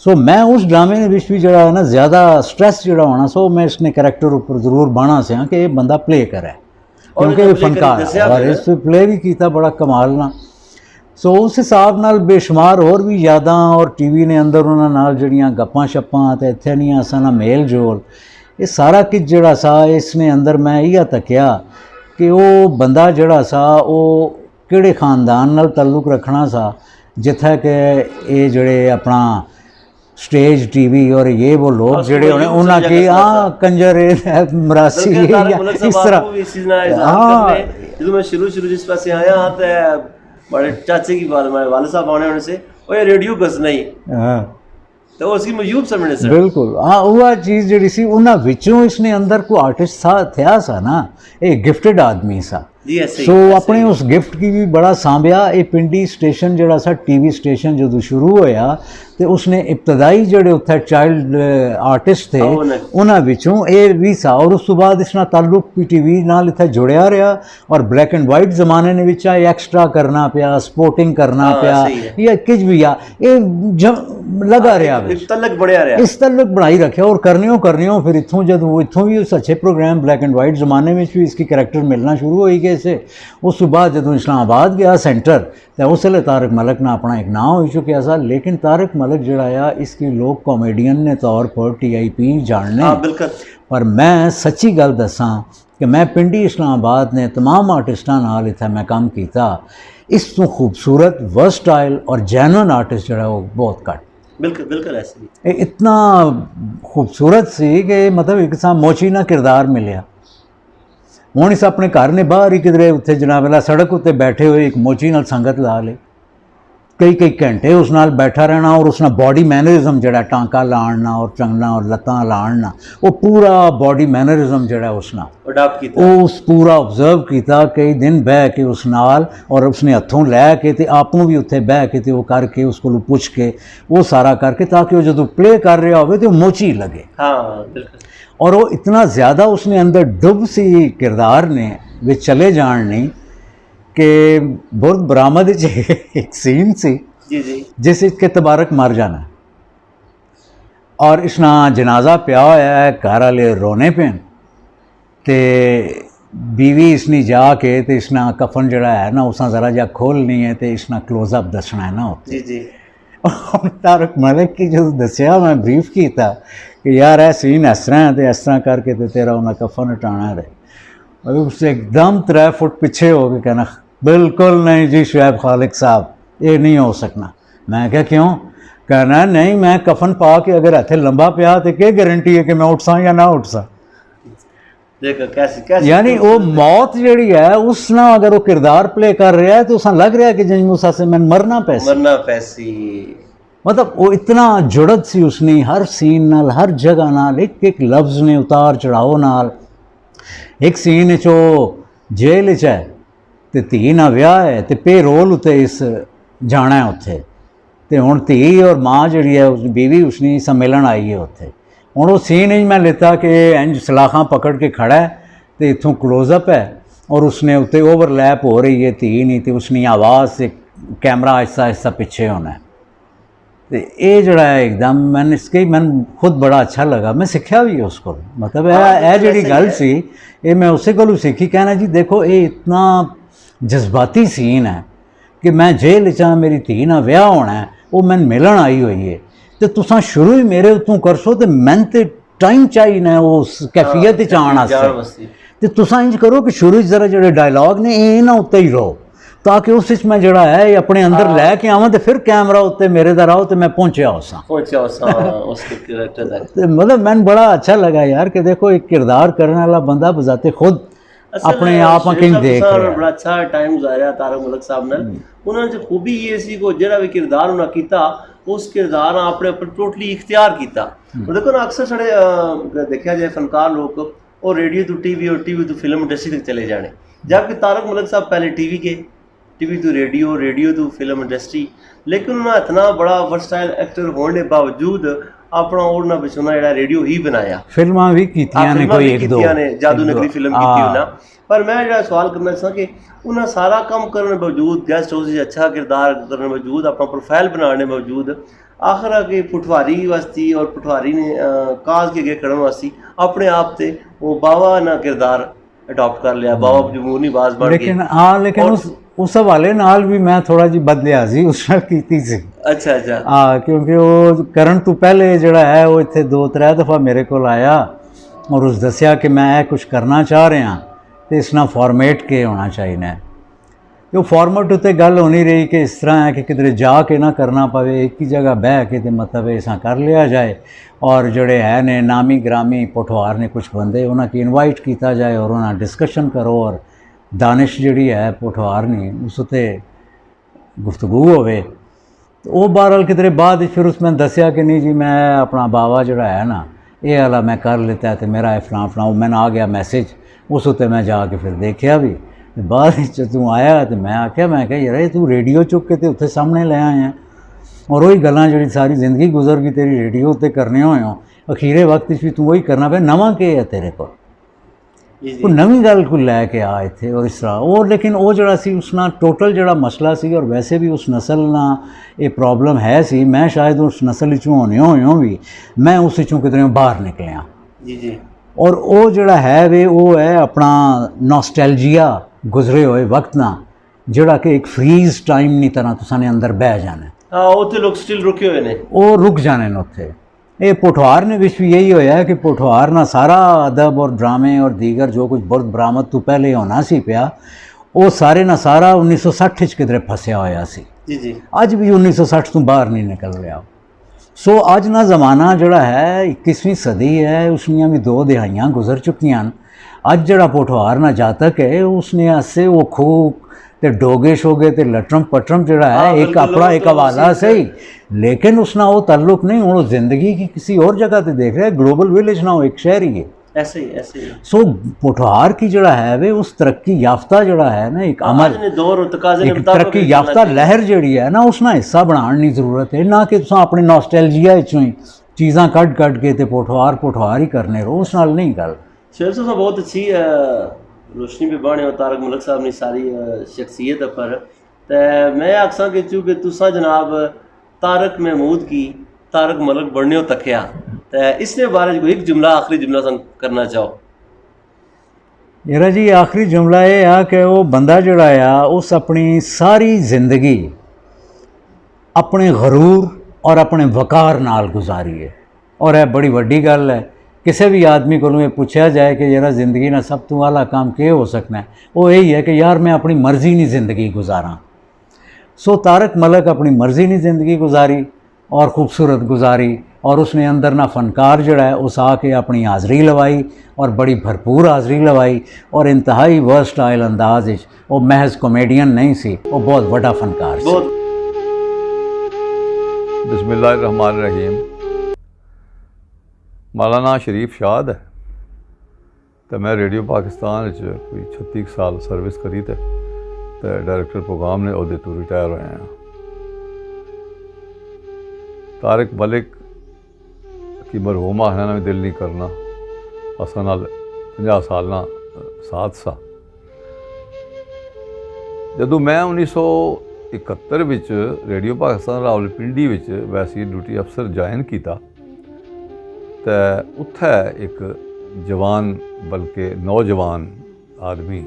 सो मैं उस ड्रामे ने विच भी जड़ा है ना ज़्यादा स्ट्रेस जड़ा होना सो मैं इसने करैक्टर ऊपर जरूर बाना से कि ये बंदा प्ले करे क्योंकि फनकार और इस प्ले भी किया बड़ा कमाल ना सो उस हिसाब नाल बेशुमार और भी यादां और TV ने अंदर उन्हां नाल जड़ियां गप्पां शप्पां ते इत्थे नहीं असां ना मेल जोल ये सारा किश जड़ा सा इसने अंदर मैं इह तकिया कि वो बंदा जड़ा सा वो किहड़े खानदान नाल ताल्लुक रखना सा जिथे कि ये जड़े अपना स्टेज TV और ये वो लोग जड़े होने उन्हां की कंजर मरासी इस तरह हाँ जो मैं शुरू जिस पासे आया तो बड़े चाचे की बात हमारे वाले साहब आने होने से वो ये रेडियो कसना ही तो उसकी मयूब समझने से बिल्कुल हाँ वह चीज़ जड़ी सी उन्हां विचों इसने अंदर कोई आर्टिस्ट था सा ना एक गिफ्टेड आदमी सा सो अपने उस गिफ्ट की भी बड़ा सांभिया ये पिंडी स्टेशन जड़ा सा TV स्टेशन जो शुरू होया तो उसने इब्तदाई जड़े उत्थे चाइल्ड आर्टिस्ट थे उन्हां विचों ये भी सा और उस तो बाद इसना ताल्लुक PTV नाल इत्थे जुड़िया रहा और ब्लैक एंड वाइट जमाने ने विच एक्स्ट्रा करना पिया स्पोर्टिंग करना पिया या किज भी आ ये लगा रहा इस तल्लुक बनाई रखे और करने फिर इत्थों जदों इत्थों भी उस अच्छे प्रोग्राम ब्लैक एंड वाइट जमाने में भी इसकी करैक्टर मिलना शुरू हो गए से उस बाद जदों इस्लामाबाद गया सेंटर तो उस वे तारक मलिक ना अपना एक नाम हो चुका सा लेकिन तारक मलिक जड़ा इसकी लोग कॉमेडियन ने तौर पर TIP जानने पर मैं सच्ची गल दसा कि मैं पिंडी इस्लामाबाद ने तमाम आर्टिस्टां नाल इत्थे मैं काम किया इस तो खूबसूरत वर्सटाइल और जेन्युइन आर्टिस्ट जड़ा वो बहुत घट बिल्कुल ऐसे इतना खूबसूरत सी कि मतलब एक सा मोची ना किरदार मिलिया हुण इस अपने घर ने बाहर ही किधरे उत्थे जनाब वाला सड़क उत्ते बैठे हुए एक मोची नाल संगत ला ले कई घंटे उस नाल बैठा रहना और उसना बॉडी मैनरिज्म जड़ा टांका लाणना और चंगना और लत्तां लाणना वो पूरा बॉडी मैनरिज्म जड़ा उसना उस पूरा ऑब्जर्व किया कई दिन बह के उस नाल और उसने हथों लैके तो आपों भी उत्थे बह के वो करके उसको पुछ के वो सारा करके ताकि वो जो प्ले कर रहा हो तो मोची लगे और वो इतना ज़्यादा उसने अंदर डुब सी किरदार ने वे चले जान नहीं कि बहुत बरामद एक सीन सी जिस के तबारक मर जाना और इसना जनाजा पिया होया है घर वाले रोने पे ते बीवी इसने जाके तो इसना कफन जड़ा है ना उसना ज़रा जा खोलनी है तो इसना क्लोजअप दसना है ना और तारक मलिक की जो दसिया मैं ब्रीफ किया कि यार यह सीन इस तरह है तो इस तरह करके तो तेरा उन्हें कफन हटाना रहे उससे एकदम 3 फुट पीछे हो के कहना बिल्कुल नहीं जी शुएब खालिक साहब, ये नहीं हो सकना। मैं क्या क्यों? कहना नहीं, मैं कफन पा के अगर इत्थे लंबा पिया तो क्या गारंटी है कि मैं उठ सा या ना उठ सा। देखो कैसे कैसे यानी वो मौत जड़ी है उस ना अगर वो किरदार प्ले कर रहा है तो उस लग रहा है कि जिंज मूसा से मैं मरना पैसे, मरना पैसी। मतलब वो इतना जुड़त सी उसने हर सीन नाल, हर जगह नाल, एक एक लफ्ज़ ने उतार चढ़ाओ नाल। एक सीन चो जेल च है ते धी ना विआह है ते पे रोल उत्ते इस जाना है उत्थे ते हुण धी और माँ जड़ी है उस बीवी उसने सम्मेलन आई है उत्थे। हुण वो सीन ही मैं लेता कि इंज सलाखां पकड़ के खड़ा है तो इत्थों क्लोजअप है और उसने उत्ते ओवरलैप हो रही है धी नहीं तो उसकी आवाज़ से कैमरा आहिस्ता आहिस्ता पिछे होना है। तो ये जड़ा है एकदम मैंने इसके मैंने खुद बड़ा अच्छा लगा, मैं सीखा भी है उसको। मतलब यह जी गल सी ये मैं उस को सीखी। कहना जी देखो ये इतना जज्बाती सीन है कि मैं जेल चा मेरी धी ना विआह होना है, वो मैंने मिलन आई हुई है तो तुसां शुरू ही मेरे उत्तों करसो तो मैं तो टाइम चाहिए ना उस कैफियत च आने वास्ते। तो तुसां इंज करो कि शुरू जरा जो डायलॉग ने ये ना उत्ते ही रहो ताकि उस मैं जड़ा है अपने अंदर लैके आवां तो फिर कैमरा उत्ते मेरे दा रहो तो मैं पहुंचा मतलब मैंने बड़ा अच्छा लगा यार कि देखो एक किरदार करने वाला बंदा बजाते खुद अपने आप कहीं देख रहा। बड़ा अच्छा टाइम गुजारिया तारक मलिक साहब ने। उन्होंने जो खूबी ये सी को जेड़ा भी किरदार उन्हें कीता उस किरदार अपने ऊपर टोटली इख्तियार किया। देखो ना अक्सर साढ़े देखा जाए फनकार लोग और रेडियो तो टीवी और टीवी तो फिल्म इंडस्ट्री तक चले जाने, जबकि तारक मलिक साहब पहले टीवी के, टीवी तो रेडियो, रेडियो तो फिल्म इंडस्ट्री। लेकिन उन्होंने इतना बड़ा वर्सटाइल एक्टर होने के बावजूद अपना ओढ़ना बिछोना जड़ा रेडियो ही बनाया। फिल्मां भी कीतियां ने कोई एक दो ने जादू नगरी फिल्म की ना। पर मैं जड़ा सवाल करना चाहता कि उन्हें सारा काम करने के बावजूद गेस्ट हाउस अच्छा किरदार करने के बावजूद अपना प्रोफाइल बनाने के बावजूद आखिर के पठवारी वास्ती और पठवारी ने काज के अगे खड़न वास्ती अपने आप से वो बाबा ना किरदार अडॉप्ट कर लिया, बाबा जमूनी बाज बन गए। लेकिन हाँ लेकिन उस हवाले नाल भी मैं थोड़ा जी बदलियाजी उस कीती सी। अच्छा अच्छा हाँ क्योंकि वो करन तो पहले जड़ा है वो इत्थे 2-3 दफ़ा मेरे को आया और उस दसिया कि मैं कुछ करना चाह रहा तो इसना फॉर्मेट के होना चाहिए। तो फॉर्मेट उत्ते गल होनी रही कि इस तरह है कि किधरे जाके ना करना पवे, एक ही जगह बह के तो मतलब ऐसा कर लिया जाए और जड़े है ने नामी ग्रामी पठवार ने कुछ बंदे उन्हें इनवाइट किया जाए और उन्हें डिस्कशन करो और दानिश जड़ी है पठवार ने उस उत्ते गुफ्तगू होवे। तो वो बहरहाल किधरे बाद फिर उसमें दसिया कि नहीं जी मैं अपना बाबा जड़ा है ना ये वाला मैं कर लेता है तो मेरा है फलां फलां मैंने आ गया मैसेज। उस उत्ते मैं जाके फिर देखा भी बाद तू आया तो मैं आख्या मैं क्या यार तू रेडियो चुक के तो उत्थे सामने ले आया और वही गल्लां जी सारी जिंदगी गुजर गई तेरी रेडियो उत्ते करने होए हो अखीरे वक्त भी तू वही करना पे नवा के है तेरे को कोई नवी गल को लैके आ इत्थे और इस तरह वो। लेकिन वो जड़ा सी उसना टोटल जड़ा मसला सी और वैसे भी उस नस्ल ना ये प्रॉब्लम है सी। मैं शायद उस नस्ल चों होने होयों भी मैं उस चों कितने बाहर निकलिया जी जी। और वो जड़ा है वे वो है अपना नॉस्टैल्जिया गुजरे हुए वक्त ना जड़ा कि एक फ्रीज टाइम नी तरह तुसाने अंदर बह जाना। हाँ उत्थे लोग स्टिल रुके हुए ने, वो रुक जाने न उत्थे। ये पठवार ने विश्व यही होया है कि पठवार ना सारा अदब और ड्रामे और दीगर जो कुछ बुर्द बरामद तो पहले होना सी पिया वो सारे ना सारा 1960 किधरे फंसिया होया सी जी जी। अज भी 1960 तो बाहर नहीं निकल रहा। सो अज ना ज़माना जड़ा है 21वीं सदी है उसनियाँ भी 2 दिहाइयाँ गुजर चुकियां। अज जड़ा पठवार ना जातक है उसने आसे वो खूब ते डोगे शोगे ते लटरम पटरम जड़ा है एक अपना एक हवाला सही लेकिन उसना वो ताल्लुक नहीं वो ज़िंदगी की किसी और जगह पे देख रहा है। ग्लोबल विलेज ना हो एक शहरी है ऐसे ही ऐसे ही। सो पठवार की जड़ा है वे उस तरक्की याफ्ता जड़ा है ना एक अमल एक तरक्की याफ्ता लहर जड़ी है ना उसना हिस्सा बनाने की जरूरत है ना कि तुम अपने नॉस्टैल्जिया चों ही चीज़ां कट के ते पठवार ही करने रहो उस नाल नहीं गल। शेर साहब बहुत अच्छी रोशनी भी बने तारक मलिक साहब ने सारी शख्सियत पर। तो मैं आखसा कि चूँकि तुसा जनाब तारक महमूद की तारक मलिक बनने तकिया तो इसने बारे में एक जुमला आखिरी जुमला करना चाहो। यार जी आखिरी जुमला ये आ कि वो बंदा जड़ा आ उस अपनी सारी जिंदगी अपने गरूर और अपने वकार नाल गुजारी है और यह बड़ी वड्डी गल है किसी भी आदमी को पूछा जाए कि यार जिंदगी ना सब तो आला काम के हो सकना है, वो यही है कि यार मैं अपनी मर्जी नहीं ज़िंदगी गुजारा। सो तारक मलिक अपनी मर्जी नहीं ज़िंदगी गुजारी और खूबसूरत गुजारी, और उसने अंदर ना फनकार जड़ा है उस आके अपनी हाज़री लवाई और बड़ी भरपूर हाज़री लवाई, और इंतहाई वर्सटाइल अंदाज वो महज कॉमेडियन नहीं सी, वो बहुत बड़ा फनकार सी। बिस्मिल्लाहिर्रहमानिर्रहीम। मौलाना शरीफ शाद है तो मैं रेडियो पाकिस्तान कोई 36 साल सर्विस करी तो डायरेक्टर प्रोग्राम ने उहदे तो रिटायर होए हैं। तारक मलिक की मरहूम आखना में दिल नहीं करना, असा नाल 50 साल ना साथ सा। जदों मैं 1971 विच रेडियो पाकिस्तान रावलपिंडी विच वैसी ड्यूटी अफसर ज्वाइन किया तो उत्थे एक जवान बल्कि नौजवान आदमी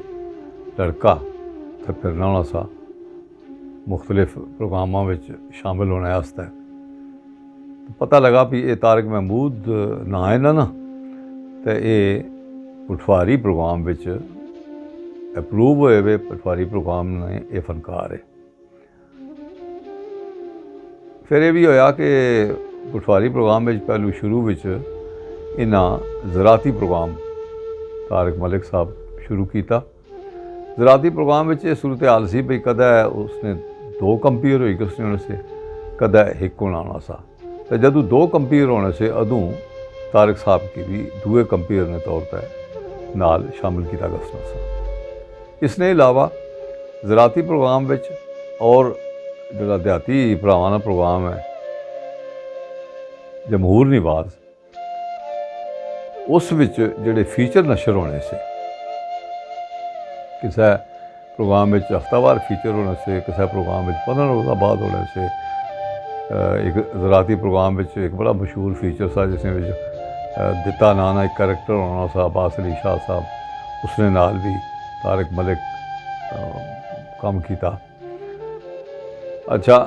लड़का उत्थे फिरना होना सा मुख्तलिफ प्रोग्रामां विच शामिल होने वास्ते। तो पता लगा भी ये तारक महमूद ना है ना तो ये पटवारी प्रोग्राम विच अप्रूव होए हुए पटवारी प्रोग्राम ने ये फनकार है। फिर ये भी होया कि पटवारी प्रोग्राम में पहलू शुरू विच इन्हां ज़राती प्रोग्राम तारक मलिक साहब शुरू किया। ज़राती प्रोग्राम में ये सूरत हाल सी भी कदा उसने 2 कंपेयर हुई किसने होने से, कदा एक होना होना सा। तो जदों 2 कंपेयर होने से अदों तारक साहब की भी दूए कंपेयर ने तौर पर नाल शामिल किया गसना सा। इसने अलावा ज़राती प्रोग्राम विच और जो देहाती भरावां दा प्रोग्राम है जमहूर निवाज़, उस विच जिहड़े फीचर नशर होने से, किसी प्रोग्राम में हफ्तावार फीचर होने से, किसी प्रोग्राम में 15 रोज़ा बाद होने से, एक ज़राती प्रोग्राम में एक बड़ा मशहूर फीचर सा जिसमें दिता नाना एक करैक्टर होना सा अब्बास अली शाह साहब, उसने नाल भी तारक मलिक काम किया। अच्छा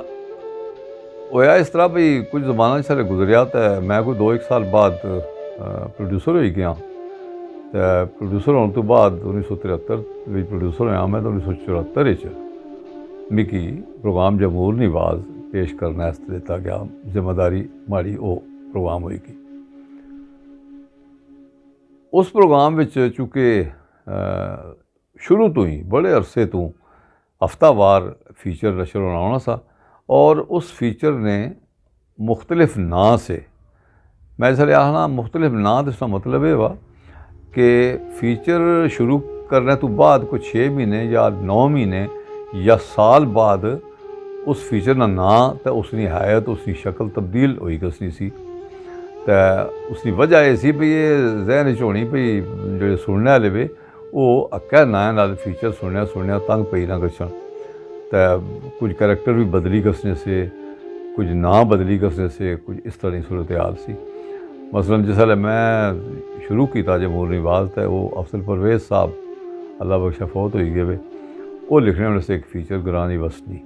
होया इस तरह भी कुछ ज़माना सारे गुजरिया तो मैं कोई 2-1 साल बाद प्रोड्यूसर हो गया। तो प्रोड्यूसर होने तो बाद 1973 में प्रोड्यूसर होया मैं, तो 1974 मिगी प्रोग्राम जमहूर निवाज़ पेश करने दिता गया। जिम्मेदारी माड़ी वो प्रोग्राम होगी। उस प्रोग्राम में चूँकि शुरू तो ही बड़े अरसे तो हफ्तावार फीचर नशर होना सा, और उस फीचर ने मुख्तलिफ ना से, मैं इसलिए आखना मुख्तलिफ ना तो इसका मतलब ये वा कि फीचर शुरू करने तो बाद कुछ 6 महीने या 9 महीने या साल बाद उस फीचर का ना तो उसकी हैत उसकी शक्ल तब्दील हुई कसनी सी। तो उसकी वजह यह सी भी ये जहन च होनी भी जो सुनने वाले वे वो अक्कै नाए नाल फीचर सुनिया तंग पई ना गछन। तो कुछ करैक्टर भी बदली कसने से, कुछ ना बदली कसने से, कुछ इस तरह की सूरत हाल सी। मसलन जिसले मैं शुरू किया जमहूर निवाज़ तो वो अफसल परवेज़ साहब अल्लाह बख्शा फौत हो गए वे, वो लिखने वाले से एक फीचर ग्रानी वसनी।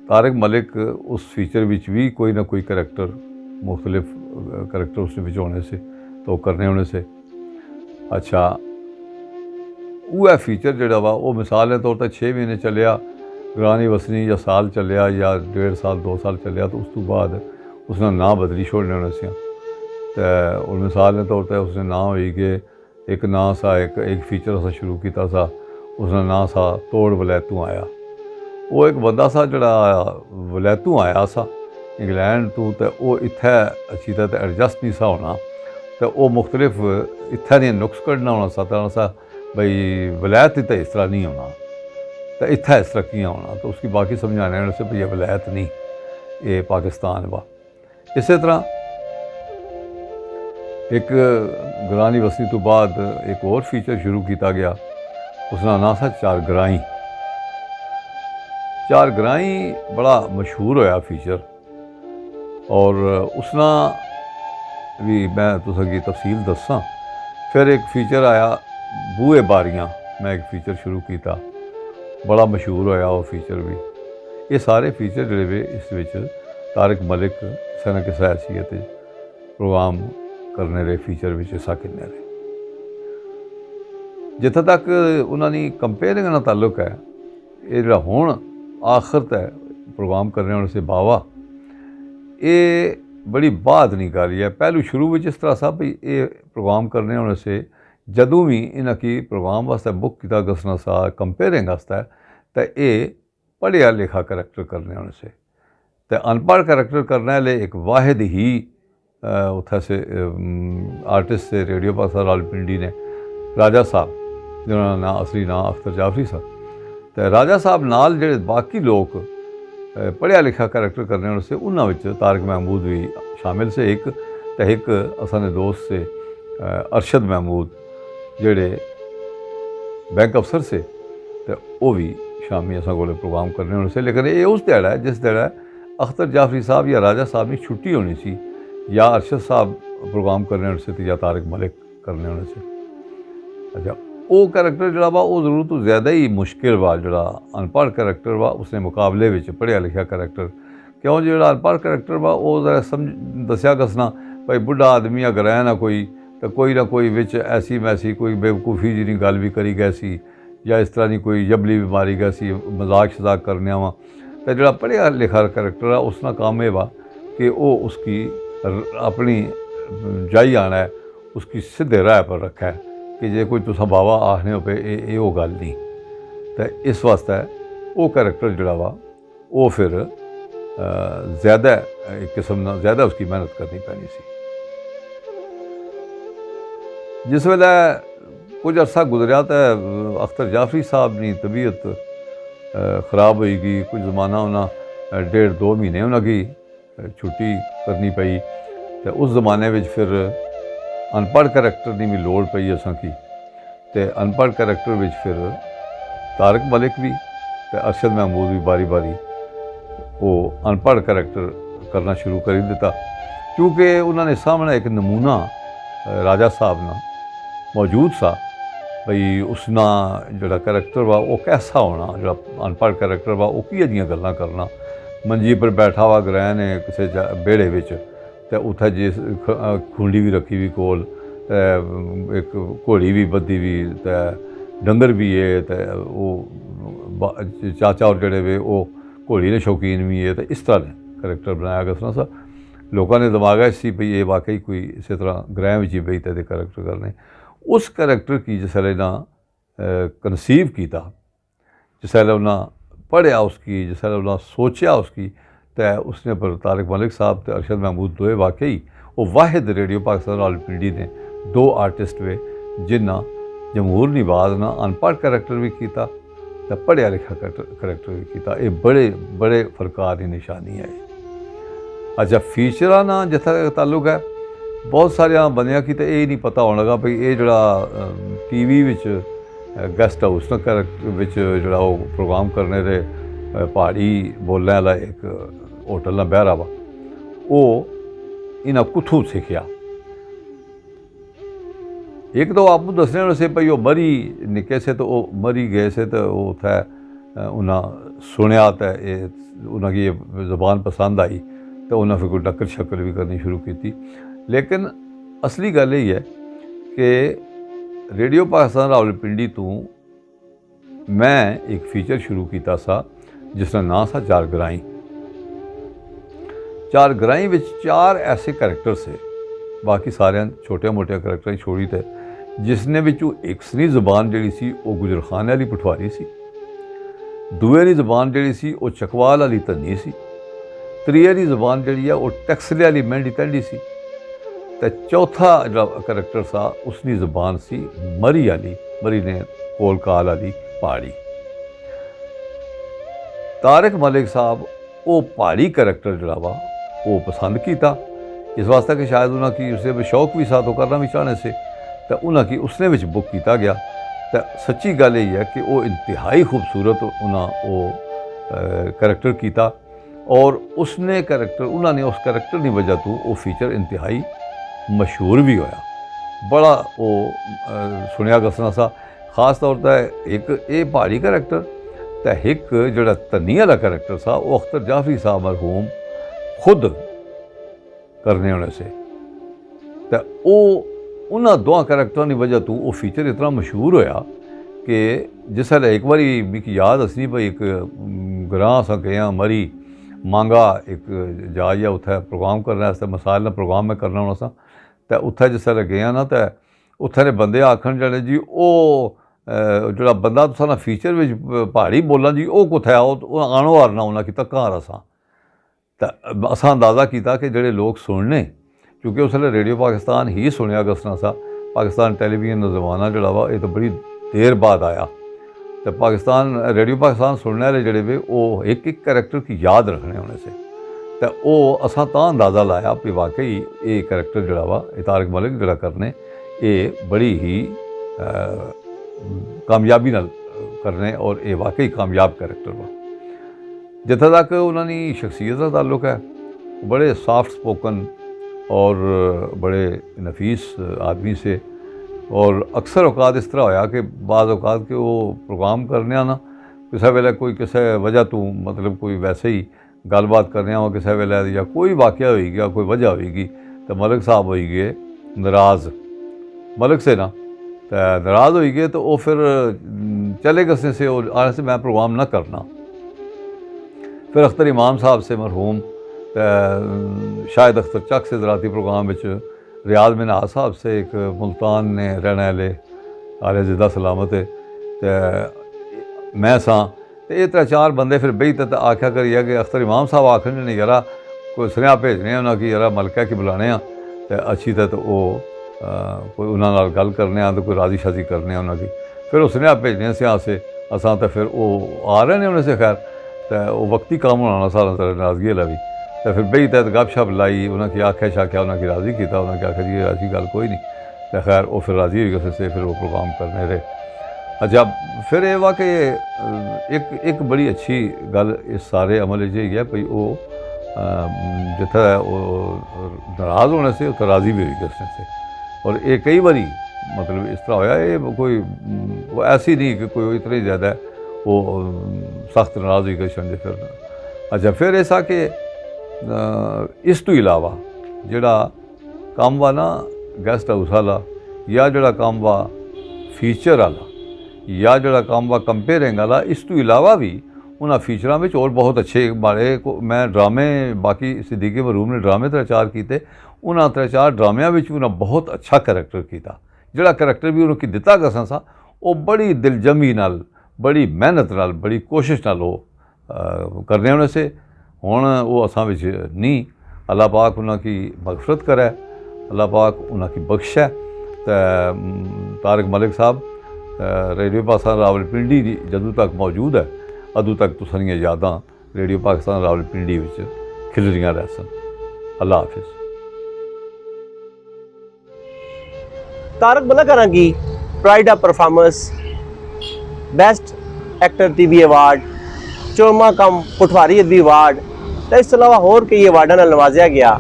तारक मलिक उस फीचर विच भी कोई ना कोई करैक्टर मुख्तलिफ करैक्टर उसने होने से तो करने होने से। अच्छा वह फीचर जोड़ा वा वो मिसाल के तौर पर 6 महीने चलिया ग्रानी वसनी, या साल चलिया या 1.5 साल 2 साल चलिया, तो उस तो बाद उसने ना बदली छोड़ने होने से। तो मिसाल के तौर पर उसने ना हुई कि एक ना सा एक फीचर असा शुरू किया सा, उसने ना सा तोड़ वलैतों आया। वो एक बंदा सा जड़ा वलैतों आया सा इंग्लैंड तो वो इत्थे अच्छी तरह एडजस्ट नहीं सा होना, तो वो मुख्तलिफ इत्थे दियां नुक्स कढ़ना होना सा तरह सा बई वलैत तो इस तरह नहीं होना, तो इत्थे इस तरह कियां होना। तो उसकी बाकी समझाने से भाई वलैत नहीं, ये पाकिस्तान वा। इस तरह एक ग्रानी वसनी तो बाद एक और फीचर शुरू किया गया, उसका नाम था चार ग्राई। चार ग्राई बड़ा मशहूर होया फीचर, और उसना भी मैं तुसें तफसील दसा। फिर एक फीचर आया बूए बारियां, मैं एक फीचर शुरू किया, बड़ा मशहूर होया वो फीचर भी। ये सारे फीचर जोड़े वे इस विच तारक मलिक किसी न किसी हैसियत प्रोग्राम करने रहे फीचर विच हिस्सा किन्ने रहे। जिथे तक उन्होंने कंपेयरिंग नाल ताल्लुक है, ये जो हुण आखिर तय प्रोग्राम करने होने से बावा ये बड़ी बात नहीं कर रही है। पहलू शुरू में इस तरह सा भी ये प्रोग्राम करने होने से जदों भी इन्हें की प्रोग्राम वास्ते बुक किया दसना सा कंपेयरिंग वास्ते तो ये पढ़िया लिखा करैक्टर करने होने से तो अनपढ़ करैक्टर करने वाले एक वाहिद ही उत्थे से आर्टिस्ट से रेडियो पाकिस्तान रावलपिंडी ने राजा साहब जिन्होंने ना असली ना अख्तर जाफरी साहब तो राजा साहब नाल जेड़े बाकी लोग पढ़िया लिखा करैक्टर करने होने से उन्होंने विच तारक महमूद भी शामिल से एक असाने दोस्त से अरशद महमूद जेड़े बैंक अफसर से तो वह भी शामी असा को प्रोग्राम करने होने से। लेकिन ये उस दिहाड़ा है जिस दिहाड़ा अख्तर जाफरी साहब या राजा साहब की छुट्टी होनी सी या अरशद साहब प्रोग्राम करने होने से या तारक मलिक करने होने से। अच्छा वो करैक्टर जड़ा वा वो जरूर तो ज़्यादा ही मुश्किल वा जड़ा अनपढ़ करैक्टर वा उसने मुकाबले में पढ़िया लिखा करैक्टर क्यों जो अनपढ़ करैक्टर वा वो जरा समझ दसिया कसना भाई बुढ़ा आदमी अगर है ना कोई ना कोई विच ऐसी मैसी कोई बेवकूफ़ी जी गल भी करी गई सी या इस तरह की कोई जबली भी मारी गई सी मजाक शजाक करने वा तो जो पढ़िया लिखा करैक्टर है उसका काम यह वा कि वो उसकी अपनी जाई आना है उसकी सीधे राह पर रखा है कि जे कोई तुसा बावा आखने हो पे ये वो गल नहीं तो इस वास्ते वो करैक्टर जड़ा वा वो फिर ज़्यादा एक किस्म ज़्यादा उसकी मेहनत करनी पैनी सी। जिस वेले कुछ अरसा गुजरिया तो अख्तर जाफरी साहब की तबीयत खराब हुई गई कुछ ज़माना उन्हें 1.5-2 महीने उन्हें छुट्टी करनी पई तो उस ज़माने में फिर अनपढ़ करैक्टर की भी लोड़ पई असां की तो अनपढ़ करैक्टर में फिर तारक मलिक भी तो अरशद महमूद भी बारी बारी वो अनपढ़ करैक्टर करना शुरू कर दिता क्योंकि उन्होंने सामने एक नमूना राजा साहब ना मौजूद सा भाई उसना जोड़ा करैक्टर वा वो कैसा होना जो अनपढ़ करैक्टर वा वो की जियां गल्लां करना मंजी पर बैठा हुआ ग्रह ने किसी बेड़े विच तो उत्थे जिस खुंडी भी रखी भी कोल एक घोड़ी भी बद्धी भी तो डंगर भी है तो वो चाचा और जड़े वे वो घोड़ी ने शौकीन भी है तो इस तरह ने करैक्टर बनाया गया सा लोगों ने दिमाग सी भाई ये वाकई कोई इस तरह ग्रह में ही बई तो करैक्टर करने उस करैक्टर की जिसले ना कंसीव किया जिसले उन्हें पढ़िया उसकी जिसले उन्हें सोचा उसकी तो उसने पर तारक मलिक साहब तो अरशद महमूद दोए वाकई वो वाहिद रेडियो पाकिस्तान रावलपिंडी ने 2 आर्टिस्ट वे जिन्ना जमहूर निवाज ना अनपढ़ करैक्टर भी किया तो पढ़िया लिखा करैक्टर भी किया। ये बड़े बड़े फरकार की निशानी है। अच्छा फीचर ना जिथे ताल्लुक है बहुत सारिया बंदियां की तो ये नहीं पता होने लगा भाई ये जड़ा TV विच गेस्ट हाउस ना करैक्टर जड़ा वो प्रोग्राम करने दे पहाड़ी बोलने वाला एक होटल ना बहरा वा वो इन्हें कुथों सीखिया। एक तो आपको दसने होने से भाई वो मरी निके से तो वो मरी गए से तो वो उत्थे उन्हें सुनिया तो ये उन्हें ज़बान पसंद आई तो उन्हें फिर कोई टक्कर शक्कर भी करनी शुरू की। लेकिन असली गल यही है कि रेडियो पाकिस्तान रावलपिंडी तो मैं एक फीचर शुरू किया सा जिसका नाम सा 4 ग्राई। 4 ग्राई में 4 ऐसे करैक्टर से बाकी सारे छोटे मोटे करैक्टर छोड़ी थे जिसने विचों एक सनी जबान जी सी वो गुजरखाने वाली पठवारी सी, दूए की जबान जी सी वो चकवाल वाली धनी सी, त्रीए की जबान जी है वो टैक्सले वाली मेहंदी तैंडी सी तो चौथा जो करैक्टर सा उसकी जबान सी मरी वाली मरी ने कोल काल वाली पहाड़ी। तारक मलिक साहब वो पहाड़ी करैक्टर जड़ा वा वो पसंद किया इस वास्ते कि शायद उन्होंने उसे शौक भी साथ करना भी चाहने से तो उन्होंने उसने विच बुक किया गया। तो सच्ची गल यही है कि वो इंतहाई खूबसूरत उन्हें वो करैक्टर किया और उसने करैक्टर उन्होंने उस करैक्टर की वजह तो वो फीचर इंतहाई मशहूर भी होया। बड़ा वो सुनिया गसना सा खास तौर पर एक ये पहाड़ी करैक्टर तो एक जोड़ा धनी वाला करैक्टर सा वो अख्तर जाफरी साहब मरहूम खुद करने होने से तो उन्होंने दोवां करैक्टरां की वजह तो वो फीचर इतना मशहूर होया कि जिसलै एक बारी मिगी याद असी भाई एक ग्रां अस गए हाँ मरी मांगा एक जाइए उत्थे प्रोग्राम करने आस्तै मसाइल का प्रोग्राम मैं करना होना सा तो उत्थे जिसलै गए ना तो उत्थे दे बंदे आखन जाने जी जोड़ा बंदा तुसा ना फीचर में पहाड़ी बोलना जी वो कुत्थै आनो हारना उन्हें किता घर असां तो असां अंदाज़ा किया कि जेडे लोग सुनने क्योंकि उसलै रेडियो पाकिस्तान ही सुनिया गसना सा पाकिस्तान टेलीविजन का जमाना जोड़ा वा ये तो बड़ी देर बाद आया तो पाकिस्तान रेडियो पाकिस्तान सुनने वाले जोड़े वे वो एक एक करैक्टर की याद रखने होने से तो वो असां तां अंदाज़ा लाया कि वाकई ये करैक्टर जोड़ा वा तारक मलिक जोड़ा करने ये बड़ी ही कामयाबी नाल करने और ये वाकई कामयाब करैक्टर वा जिथे तक उन्होंने शख्सियत का ताल्लुक है बड़े सॉफ्ट स्पोकन और बड़े नफीस आदमी से और अक्सर औकात इस तरह होया कि बाज़ औकात के वो प्रोग्राम करने ना किसी वेले कोई किसी वजह तो मतलब कोई वैसे ही गलबात करने हो किसी वेले या कोई वाक़या हो गया कोई वजह होगी तो मलिक साहब हो गए नाराज़ मलिक से ना तो नाराज़ हो गए तो वो फिर चले गए से आने से मैं प्रोग्राम ना करना। फिर अख्तर इमाम साहब से मरहूम शायद अख्तर चक से ज़राती प्रोग्राम में रियाज मिनाज साहब से एक मुल्तान ने रहने वाले आले जिदा सलामत है तो मैं सा तो ये 3-4 बंदे फिर बही तो आख्या करिए कि अख्तर इमाम साहब आखन नहीं यारा कोई सुनिया भेजने उन्होंने कि यारा मलका की बुलाने तो अच्छी तो वो कोई उन्होंने गल करने तो कोई राजी शाजी करने उन्होंने फिर वो सुनिया भेजने से आसे असा तो फिर वो आ रहे हैं उन्हें से खैर तो वो वक्ती काम होना सारा नाराज़गी वाला भी तो फिर बही तो गप शप लाई उन्होंने आख्या शाख्या उन्होंने राज़ी किया उन्होंने आख्या जी ऐसी गल कोई नहीं तो खैर वो फिर राज़ी हुई से फिर वो प्रोग्राम करने रहे। अच्छा फिर ये वाकई एक बड़ी अच्छी गल इस सारे अमल ये है भाई वो जिथे वो नाराज़ होने से तो राज़ी भी हुई उसने से और ये कई बारी मतलब इस तरह होया ये कोई वो ऐसी नहीं कि कोई इतनी ज़्यादा वो सख्त नाराज़ हुई गई फिर। अच्छा फिर ऐसा कि इस तो इलावा जोड़ा काम वा ना गैस्ट हाउस वाला या जोड़ा काम वा फीचर वाला या जोड़ा काम वा कंपेयरिंग वाला इस तो इलावा भी उन्होंने फीचर में और बहुत अच्छे माड़े को मैं ड्रामे बाकी सिद्दीकी मरूम ने ड्रामे 3-4 किए उन्होंने 3-4 ड्रामिया उन्हें बहुत अच्छा करैक्टर किया जोड़ा करैक्टर भी उन्होंने दिता गसा सा वो बड़ी दिलजमी नाल बड़ी मेहनत नाल बड़ी कोशिश नाल वो करने होने से हुण वो असां विच नहीं अल्लाह पाक उन्होंने मगफरत करे अल्लाह पाक उन्होंने बख्शे तो तारक मलिक साहब रेडियो पाकिस्तान रावलपिंडी जदों तक मौजूद है अदों तक तुसां यादां रेडियो पाकिस्तान रावलपिंडी विच खिलरियां रहसन। अल्लाह हाफिज़। तारक मलिक होरां की pride of performance best actor TV award चौमा कम पटवारी अदबी अवार्ड तो इस अलावा होर कई अवार्डों नाल नवाजिया गया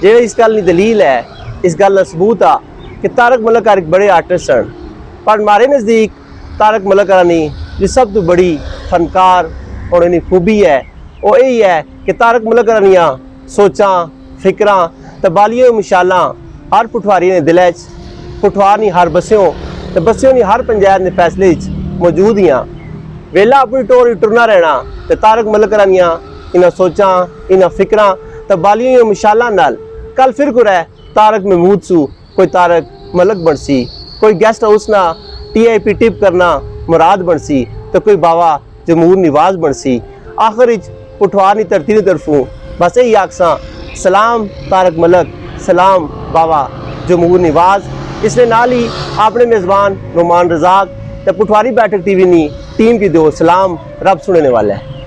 जिहड़ी इस गल की दलील है इस गल का सबूत आ कि तारक मलिक एक बड़े आर्टिस्ट हैं पर हमारे नज़दीक तारक मलिक होरां की सब तो बड़ी फनकार और इन्नी खूबी है वो यही है कि तारक मलिक होरां सोचां फिक्रां तबालियां मिशालां हर पटवारी ने दिल पटवार नहीं हर बस्यों तो बस्यों नहीं हर पंचायत के फैसले मौजूद ही वेला अपनी टोर टुरना रहना तो तारक मलिक होरां इन्हां सोचां इन्हां फिक्रां तबालियां मिशालां नाल कल फिर को रह तारक महमूद सू कोई तारक मलिक बनसी कोई गेस्ट हाउस ना TIP टिप करना मुराद बनसी तो कोई बाबा जमूर निवाज बनसी आखिर पटवार की धरती की तरफों बस यही आखसा सलाम तारक मलिक सलाम बाबा जमूर निवाज। इसलिए नाल ही अपने मेज़बान नुमान रज़ाक तो पटवारी बैठक TV नी टीम की दो सलाम रब सुनने वाला है।